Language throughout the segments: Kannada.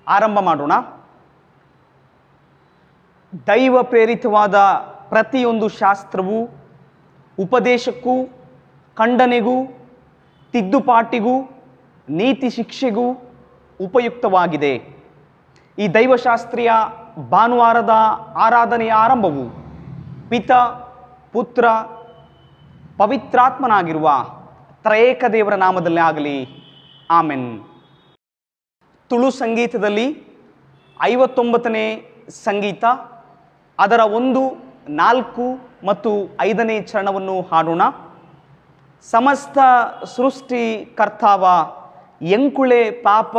ಆರಂಭ ಮಾಡೋಣ. ದೈವ ಪ್ರೇರಿತವಾದ ಪ್ರತಿಯೊಂದು ಶಾಸ್ತ್ರವು ಉಪದೇಶಕ್ಕೂ, ಖಂಡನೆಗೂ, ತಿದ್ದುಪಾಟಿಗೂ, ನೀತಿ ಶಿಕ್ಷೆಗೂ ಉಪಯುಕ್ತವಾಗಿದೆ. ಈ ದೈವಶಾಸ್ತ್ರೀಯ ಭಾನುವಾರದ ಆರಾಧನೆಯ ಆರಂಭವು ಪಿತ, ಪುತ್ರ, ಪವಿತ್ರಾತ್ಮನಾಗಿರುವ ತ್ರಯೇಕ ದೇವರ ನಾಮದಲ್ಲಿ ಆಗಲಿ. ಆಮೆನ್. ತುಳು ಸಂಗೀತದಲ್ಲಿ 59ನೇ ಸಂಗೀತ, ಅದರ 1, 4 ಮತ್ತು 5ನೇ ಚರಣವನ್ನು ಹಾಡೋಣ. ಸಮಸ್ತ ಸೃಷ್ಟಿಕರ್ತಾವ ಎಂಕುಳೆ ಪಾಪ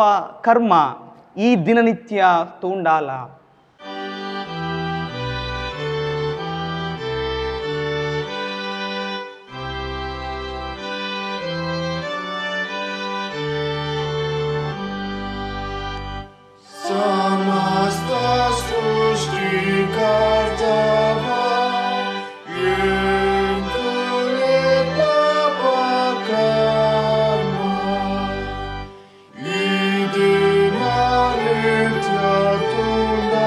ಕರ್ಮ ಈ ದಿನನಿತ್ಯ ತೋಂಡಾಲ. Tunda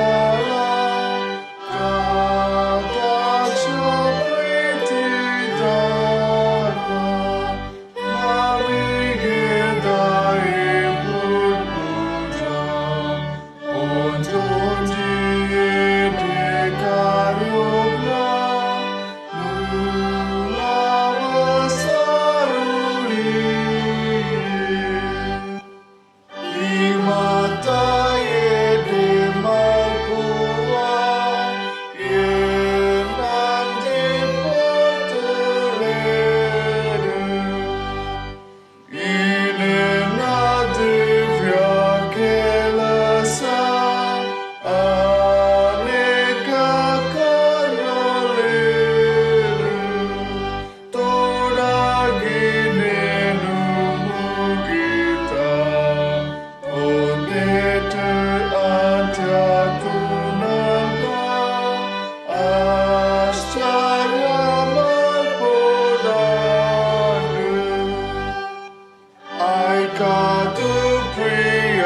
ಕಾದು ಪ್ರಿಯ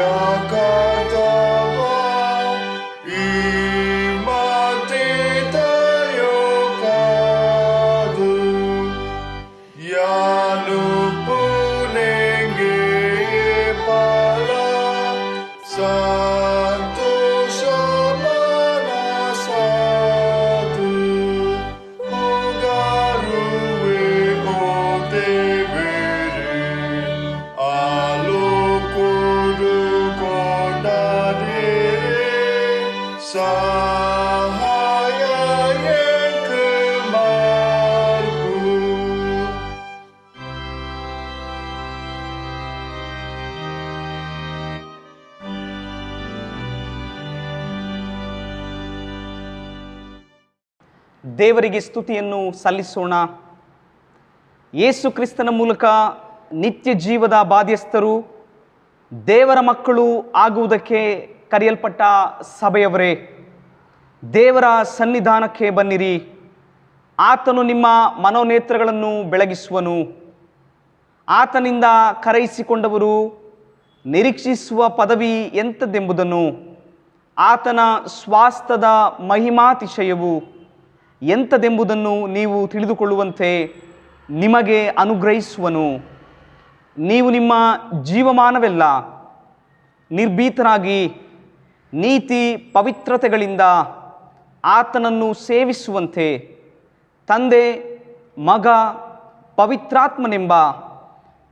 ಕರ್ತವ ಈ ಮಾತಿದೆಯೋ ಕಾದು ಯಾನು ಪುನೆಗೆ ಪಾಲ ಸಂತೋಷ ಮನಸಾದು ಹೋಗಾರುವೆ ಓ ದೇವರೇ ಆಲೋಕುಡು ಕೊಂಡಾಡಿರೆ ಸಹಾಯ ಏಕ ಮಾರ್ಗು ದೇವರಿಗೆ ಸ್ತುತಿಯನ್ನು ಸಲ್ಲಿಸೋಣ. ಯೇಸು ಕ್ರಿಸ್ತನ ಮೂಲಕ ನಿತ್ಯ ಜೀವದ ಬಾಧ್ಯಸ್ಥರು, ದೇವರ ಮಕ್ಕಳು ಆಗುವುದಕ್ಕೆ ಕರೆಯಲ್ಪಟ್ಟ ಸಭೆಯವರೇ, ದೇವರ ಸನ್ನಿಧಾನಕ್ಕೆ ಬನ್ನಿರಿ. ಆತನು ನಿಮ್ಮ ಮನೋನೇತ್ರಗಳನ್ನು ಬೆಳಗಿಸುವನು. ಆತನಿಂದ ಕರೆಯಿಸಿಕೊಂಡವರು ನಿರೀಕ್ಷಿಸುವ ಪದವಿ ಎಂಥದ್ದೆಂಬುದನ್ನು, ಆತನ ಸ್ವಾಸ್ಥ್ಯದ ಮಹಿಮಾತಿಶಯವು ಎಂಥದೆಂಬುದನ್ನು ನೀವು ತಿಳಿದುಕೊಳ್ಳುವಂತೆ ನಿಮಗೆ ಅನುಗ್ರಹಿಸುವನು. ನೀವು ನಿಮ್ಮ ಜೀವಮಾನವೆಲ್ಲ ನಿರ್ಭೀತರಾಗಿ ನೀತಿ ಪವಿತ್ರತೆಗಳಿಂದ ಆತನನ್ನು ಸೇವಿಸುವಂತೆ ತಂದೆ, ಮಗ, ಪವಿತ್ರಾತ್ಮನೆಂಬ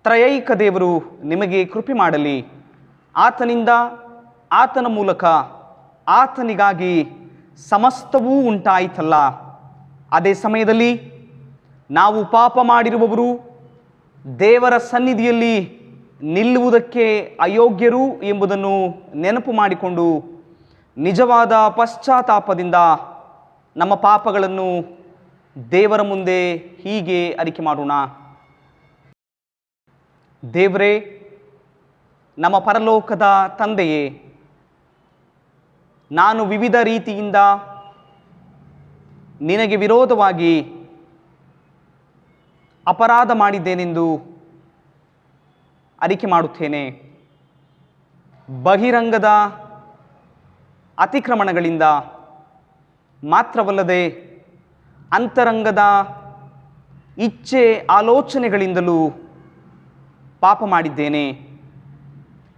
ತ್ರಯೈಕ ದೇವರು ನಿಮಗೆ ಕೃಪೆ ಮಾಡಲಿ. ಆತನಿಂದ, ಆತನ ಮೂಲಕ, ಆತನಿಗಾಗಿ ಸಮಸ್ತವೂ ಉಂಟಾಯಿತಲ್ಲ. ಅದೇ ಸಮಯದಲ್ಲಿ ನಾವು ಪಾಪ ಮಾಡಿರುವವರು ದೇವರ ಸನ್ನಿಧಿಯಲ್ಲಿ ನಿಲ್ಲುವುದಕ್ಕೆ ಅಯೋಗ್ಯರು ಎಂಬುದನ್ನು ನೆನಪು ಮಾಡಿಕೊಂಡು ನಿಜವಾದ ಪಶ್ಚಾತ್ತಾಪದಿಂದ ನಮ್ಮ ಪಾಪಗಳನ್ನು ದೇವರ ಮುಂದೆ ಹೀಗೆ ಅರಿಕೆ ಮಾಡೋಣ. ದೇವರೇ, ನಮ್ಮ ಪರಲೋಕದ ತಂದೆಯೇ, ನಾನು ವಿವಿಧ ರೀತಿಯಿಂದ ನಿನಗೆ ವಿರೋಧವಾಗಿ ಅಪರಾಧ ಮಾಡಿದ್ದೇನೆಂದು ಅರಿಕೆ ಮಾಡುತ್ತೇನೆ. ಬಹಿರಂಗದ ಅತಿಕ್ರಮಣಗಳಿಂದ ಮಾತ್ರವಲ್ಲದೆ ಅಂತರಂಗದ ಇಚ್ಛೆ ಆಲೋಚನೆಗಳಿಂದಲೂ ಪಾಪ ಮಾಡಿದ್ದೇನೆ.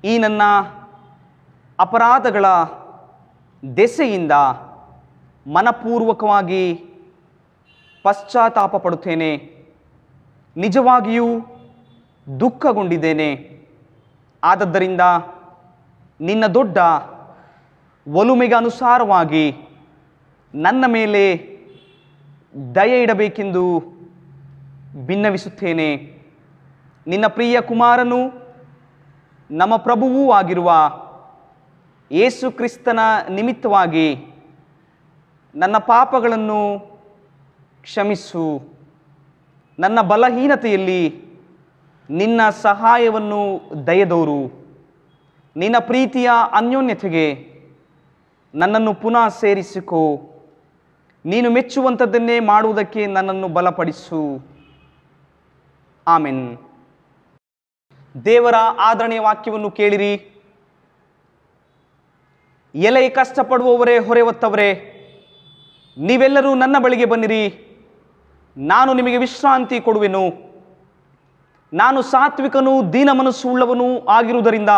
ಈ ನನ್ನ ಅಪರಾಧಗಳ ದೆಸೆಯಿಂದ ಮನಪೂರ್ವಕವಾಗಿ ಪಶ್ಚಾತ್ತಾಪ ಪಡುತ್ತೇನೆ. ನಿಜವಾಗಿಯೂ ದುಃಖಗೊಂಡಿದ್ದೇನೆ. ಆದದ್ದರಿಂದ ನಿನ್ನ ದೊಡ್ಡ ಒಲುಮೆಗೆ ಅನುಸಾರವಾಗಿ ನನ್ನ ಮೇಲೆ ದಯೆ ಇಡಬೇಕೆಂದು ಭಿನ್ನವಿಸುತ್ತೇನೆ. ನಿನ್ನ ಪ್ರಿಯ ಕುಮಾರನು ನಮ್ಮ ಪ್ರಭುವೂ ಆಗಿರುವ ಯೇಸು ಕ್ರಿಸ್ತನ ನಿಮಿತ್ತವಾಗಿ ನನ್ನ ಪಾಪಗಳನ್ನು ಕ್ಷಮಿಸು. ನನ್ನ ಬಲಹೀನತೆಯಲ್ಲಿ ನಿನ್ನ ಸಹಾಯವನ್ನು ದಯದೋರು. ನಿನ್ನ ಪ್ರೀತಿಯ ಅನ್ಯೋನ್ಯತೆಗೆ ನನ್ನನ್ನು ಪುನಃ ಸೇರಿಸಿಕೋ. ನೀನು ಮೆಚ್ಚುವಂಥದ್ದನ್ನೇ ಮಾಡುವುದಕ್ಕೆ ನನ್ನನ್ನು ಬಲಪಡಿಸು. ಆಮೆನ್. ದೇವರ ಆದರಣೆಯ ವಾಕ್ಯವನ್ನು ಕೇಳಿರಿ. ಎಲೆ ಕಷ್ಟಪಡುವವರೇ, ಹೊರೆ ಹೊತ್ತವರೇ, ನೀವೆಲ್ಲರೂ ನನ್ನ ಬಳಿಗೆ ಬನ್ನಿರಿ, ನಾನು ನಿಮಗೆ ವಿಶ್ರಾಂತಿ ಕೊಡುವೆನು. ನಾನು ಸಾತ್ವಿಕನೂ ದೀನ ಮನಸ್ಸು ಉಳ್ಳವನೂ ಆಗಿರುವುದರಿಂದ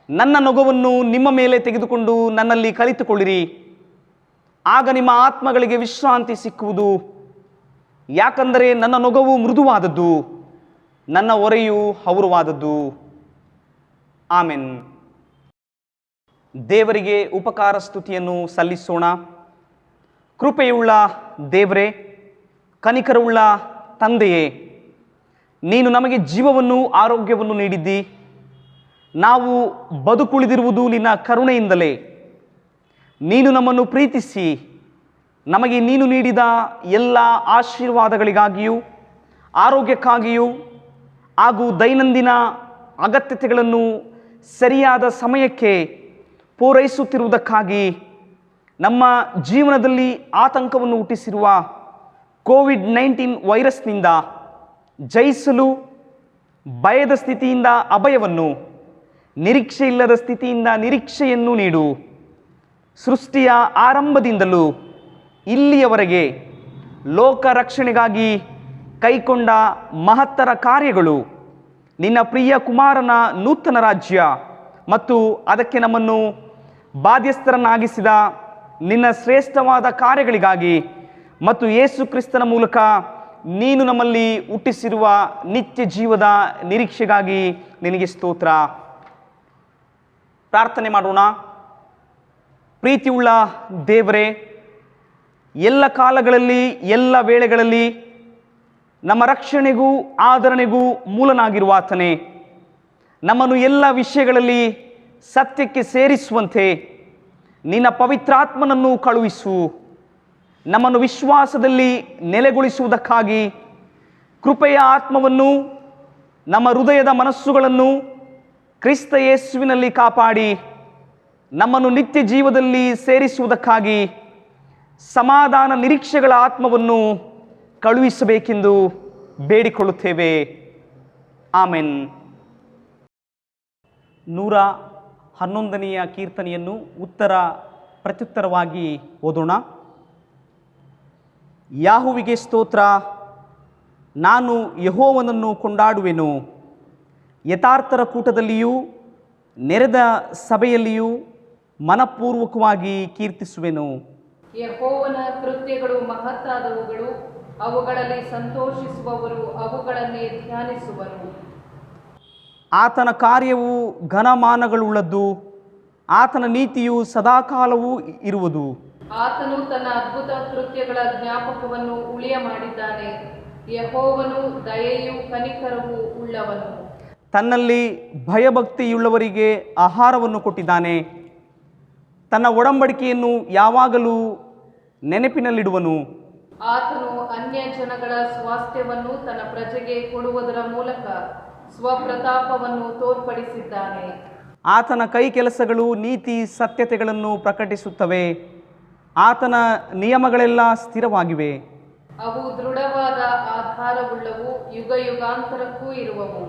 ನನ್ನ ನೊಗವನ್ನು ನಿಮ್ಮ ಮೇಲೆ ತೆಗೆದುಕೊಂಡು ನನ್ನಲ್ಲಿ ಕಲಿತುಕೊಳ್ಳಿರಿ. ಆಗ ನಿಮ್ಮ ಆತ್ಮಗಳಿಗೆ ವಿಶ್ರಾಂತಿ ಸಿಕ್ಕುವುದು. ಯಾಕಂದರೆ ನನ್ನ ನೊಗವು ಮೃದುವಾದದ್ದು, ನನ್ನ ಹೊರೆಯು ಹಗುರವಾದದ್ದು. ಆಮೆನ್. ದೇವರಿಗೆ ಉಪಕಾರ ಸ್ತುತಿಯನ್ನು ಸಲ್ಲಿಸೋಣ. ಕೃಪೆಯುಳ್ಳ ದೇವರೇ, ಕನಿಕರವುಳ್ಳ ತಂದೆಯೇ, ನೀನು ನಮಗೆ ಜೀವವನ್ನು ಆರೋಗ್ಯವನ್ನು ನೀಡಿದ್ದಿ. ನಾವು ಬದುಕುಳಿದಿರುವುದು ನಿನ್ನ ಕರುಣೆಯಿಂದಲೇ. ನೀನು ನಮ್ಮನ್ನು ಪ್ರೀತಿಸಿ ನಮಗೆ ನೀನು ನೀಡಿದ ಎಲ್ಲ ಆಶೀರ್ವಾದಗಳಿಗಾಗಿಯೂ ಆರೋಗ್ಯಕ್ಕಾಗಿಯೂ ಹಾಗೂ ದೈನಂದಿನ ಅಗತ್ಯತೆಗಳನ್ನು ಸರಿಯಾದ ಸಮಯಕ್ಕೆ ಪೂರೈಸುತ್ತಿರುವುದಕ್ಕಾಗಿ ನಮ್ಮ ಜೀವನದಲ್ಲಿ ಆತಂಕವನ್ನು ಹುಟ್ಟಿಸಿರುವ ಕೋವಿಡ್-19 ವೈರಸ್ನಿಂದ ಜಯಿಸಲು ಭಯದ ಸ್ಥಿತಿಯಿಂದ ಅಭಯವನ್ನು, ನಿರೀಕ್ಷೆ ಇಲ್ಲದ ಸ್ಥಿತಿಯಿಂದ ನಿರೀಕ್ಷೆಯನ್ನು ನೀಡು. ಸೃಷ್ಟಿಯ ಆರಂಭದಿಂದಲೂ ಇಲ್ಲಿಯವರೆಗೆ ಲೋಕ ರಕ್ಷಣೆಗಾಗಿ ಕೈಕೊಂಡ ಮಹತ್ತರ ಕಾರ್ಯಗಳು, ನಿನ್ನ ಪ್ರಿಯ ಕುಮಾರನ ನೂತನ ರಾಜ್ಯ ಮತ್ತು ಅದಕ್ಕೆ ನಮ್ಮನ್ನು ಬಾಧ್ಯಸ್ಥರನ್ನಾಗಿಸಿದ ನಿನ್ನ ಶ್ರೇಷ್ಠವಾದ ಕಾರ್ಯಗಳಿಗಾಗಿ ಮತ್ತು ಯೇಸು ಕ್ರಿಸ್ತನ ಮೂಲಕ ನೀನು ನಮ್ಮಲ್ಲಿ ಹುಟ್ಟಿಸಿರುವ ನಿತ್ಯ ಜೀವದ ನಿರೀಕ್ಷೆಗಾಗಿ ನಿನಗೆ ಸ್ತೋತ್ರ. ಪ್ರಾರ್ಥನೆ ಮಾಡೋಣ. ಪ್ರೀತಿಯುಳ್ಳ ದೇವರೇ, ಎಲ್ಲ ಕಾಲಗಳಲ್ಲಿ ಎಲ್ಲ ವೇಳೆಗಳಲ್ಲಿ ನಮ್ಮ ರಕ್ಷಣೆಗೂ ಆದರಣೆಗೂ ಮೂಲನಾಗಿರುವ ಆತನೇ, ನಮ್ಮನ್ನು ಎಲ್ಲ ವಿಷಯಗಳಲ್ಲಿ ಸತ್ಯಕ್ಕೆ ಸೇರಿಸುವಂತೆ ನಿನ್ನ ಪವಿತ್ರಾತ್ಮನನ್ನು ಕಳುಹಿಸು. ನಮ್ಮನ್ನು ವಿಶ್ವಾಸದಲ್ಲಿ ನೆಲೆಗೊಳಿಸುವುದಕ್ಕಾಗಿ ಕೃಪೆಯ ಆತ್ಮವನ್ನು, ನಮ್ಮ ಹೃದಯದ ಮನಸ್ಸುಗಳನ್ನು ಕ್ರಿಸ್ತ ಯೇಸುವಿನಲ್ಲಿ ಕಾಪಾಡಿ ನಮ್ಮನ್ನು ನಿತ್ಯ ಜೀವದಲ್ಲಿ ಸೇರಿಸುವುದಕ್ಕಾಗಿ ಸಮಾಧಾನ ನಿರೀಕ್ಷೆಗಳ ಆತ್ಮವನ್ನು ಕಳುಹಿಸಬೇಕೆಂದು ಬೇಡಿಕೊಳ್ಳುತ್ತೇವೆ. ಆಮೆನ್. 111ನೆಯ ಕೀರ್ತನೆಯನ್ನು ಉತ್ತರ ಪ್ರತ್ಯುತ್ತರವಾಗಿ ಓದೋಣ. ಯಾಹುವಿಗೆ ಸ್ತೋತ್ರ. ನಾನು ಯೆಹೋವನನ್ನು ಕೊಂಡಾಡುವೆನು. ಯಥಾರ್ಥರ ಕೂಟದಲ್ಲಿಯೂ ನೆರೆದ ಸಭೆಯಲ್ಲಿಯೂ ಮನಪೂರ್ವಕವಾಗಿ ಕೀರ್ತಿಸುವೆನು. ಯೆಹೋವನ ಕೃತ್ಯಗಳು ಮಹತ್ತಾದವುಗಳು, ಅವುಗಳಲ್ಲಿ ಸಂತೋಷಿಸುವವರು ಅವುಗಳನ್ನೇ ಧ್ಯಾನಿಸುವರು. ಆತನ ಕಾರ್ಯವು ಘನಮಾನಗಳುಳ್ಳದ್ದು, ಆತನ ನೀತಿಯು ಸದಾಕಾಲವೂ ಇರುವುದು. ಆತನು ತನ್ನ ಅದ್ಭುತ ಕೃತ್ಯಗಳ ಜ್ಞಾಪಕವನ್ನು ಉಳಿಯ ಮಾಡಿದ್ದಾನೆ. ಯೆಹೋವನು ದಯೆಯೂ ಕನಿಕರವೂ ಉಳ್ಳವನು. ತನ್ನಲ್ಲಿ ಭಯಭಕ್ತಿಯುಳ್ಳವರಿಗೆ ಆಹಾರವನ್ನು ಕೊಟ್ಟಿದ್ದಾನೆ. ತನ್ನ ಒಡಂಬಡಿಕೆಯನ್ನು ಯಾವಾಗಲೂ ನೆನಪಿನಲ್ಲಿಡುವನು. ಆತನು ಅನ್ಯ ಜನಗಳ ಸ್ವಾಸ್ಥ್ಯವನ್ನು ತನ್ನ ಪ್ರಜೆಗೆ ಕೊಡುವುದರ ಮೂಲಕ ಸ್ವಪ್ರತಾಪವನ್ನು ತೋರ್ಪಡಿಸಿದ್ದಾನೆ. ಆತನ ಕೈ ಕೆಲಸಗಳು ನೀತಿ ಸತ್ಯತೆಗಳನ್ನು ಪ್ರಕಟಿಸುತ್ತವೆ. ಆತನ ನಿಯಮಗಳೆಲ್ಲ ಸ್ಥಿರವಾಗಿವೆ. ಅವು ದೃಢವಾದ ಆಧಾರವುಳ್ಳವು, ಯುಗ ಯುಗಾಂತರಕ್ಕೂ ಇರುವವು.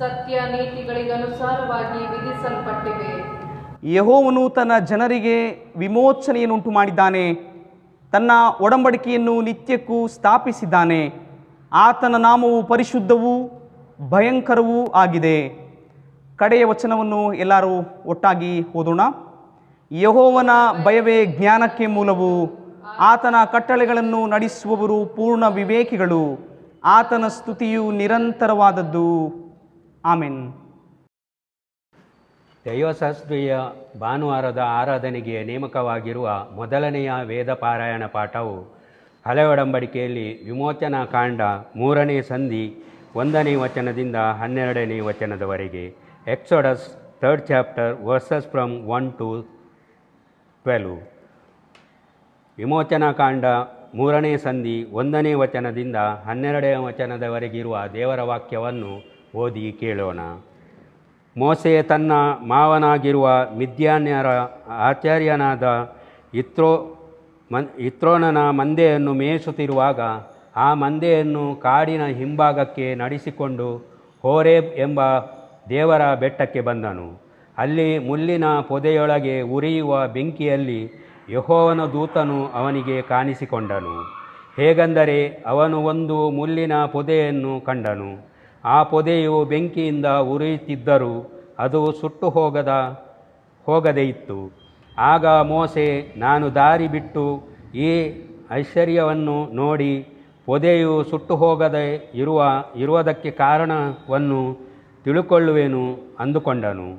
ಸತ್ಯ ನೀತಿಗಳಿಗನುಸಾರವಾಗಿ ವಿಧಿಸಲ್ಪಟ್ಟಿವೆ. ಯೆಹೋವನು ತನ್ನ ಜನರಿಗೆ ವಿಮೋಚನೆಯನ್ನುಂಟು ಮಾಡಿದ್ದಾನೆ. ತನ್ನ ಒಡಂಬಡಿಕೆಯನ್ನು ನಿತ್ಯಕ್ಕೂ ಸ್ಥಾಪಿಸಿದ್ದಾನೆ. ಆತನ ನಾಮವು ಪರಿಶುದ್ಧವೂ ಭಯಂಕರವೂ ಆಗಿದೆ. ಕಡೆಯ ವಚನವನ್ನು ಎಲ್ಲರೂ ಒಟ್ಟಾಗಿ ಓದೋಣ. ಯೆಹೋವನ ಭಯವೇ ಜ್ಞಾನಕ್ಕೆ ಮೂಲವು, ಆತನ ಕಟ್ಟಳೆಗಳನ್ನು ನಡೆಸುವವರು ಪೂರ್ಣ ವಿವೇಕಿಗಳು. ಆತನ ಸ್ತುತಿಯು ನಿರಂತರವಾದದ್ದು. ಆಮೆನ್. ದೈವಶಾಸ್ತ್ರೀಯ ಭಾನುವಾರದ ಆರಾಧನೆಗೆ ನೇಮಕವಾಗಿರುವ ಮೊದಲನೆಯ ವೇದ ಪಾರಾಯಣ ಪಾಠವು ಹಳೆ ಒಡಂಬಡಿಕೆಯಲ್ಲಿ ವಿಮೋಚನಾ ಕಾಂಡ 3ನೇ ಸಂಧಿ 1ನೇ ವಚನದಿಂದ 12ನೇ ವಚನದವರೆಗೆ. Exodus 3rd chapter verses from 1 to 12. ವಿಮೋಚನಾ ಕಾಂಡ 3ನೇ ಸಂಧಿ 1ನೇ ವಚನದಿಂದ 12ನೇ ವಚನದವರೆಗಿರುವ ದೇವರ ವಾಕ್ಯವನ್ನು ಓದಿ ಕೇಳೋಣ. ಮೋಸೆ ತನ್ನ ಮಾವನಾಗಿರುವ ಮಿದ್ಯಾನ್ಯರ ಆಚಾರ್ಯನಾದ ಇತ್ರೋನನ ಮಂದೆಯನ್ನು ಮೇಯಿಸುತ್ತಿರುವಾಗ ಆ ಮಂದೆಯನ್ನು ಕಾಡಿನ ಹಿಂಭಾಗಕ್ಕೆ ನಡೆಸಿಕೊಂಡು ಹೋರೇಬ್ ಎಂಬ ದೇವರ ಬೆಟ್ಟಕ್ಕೆ ಬಂದನು. ಅಲ್ಲಿ ಮುಳ್ಳಿನ ಪೊದೆಯೊಳಗೆ ಉರಿಯುವ ಬೆಂಕಿಯಲ್ಲಿ ಯೆಹೋವನ ದೂತನು ಅವನಿಗೆ ಕಾಣಿಸಿಕೊಂಡನು. ಹೇಗೆಂದರೆ ಅವನು ಒಂದು ಮುಳ್ಳಿನ ಪೊದೆಯನ್ನು ಕಂಡನು. ಆ ಪೊದೆಯು ಬೆಂಕಿಯಿಂದ ಉರಿಯುತ್ತಿದ್ದರೂ ಅದು ಸುಟ್ಟು ಹೋಗದೇ ಇತ್ತು. ಆಗ ಮೋಸೆ, ನಾನು ದಾರಿ ಬಿಟ್ಟು ಈ ಐಶ್ವರ್ಯವನ್ನು ನೋಡಿ ಪೊದೆಯು ಸುಟ್ಟು ಹೋಗದೆ ಇರುವುದಕ್ಕೆ ಕಾರಣವನ್ನು ತಿಳುಕೊಳ್ಳುವೆನು ಅಂದುಕೊಂಡನು.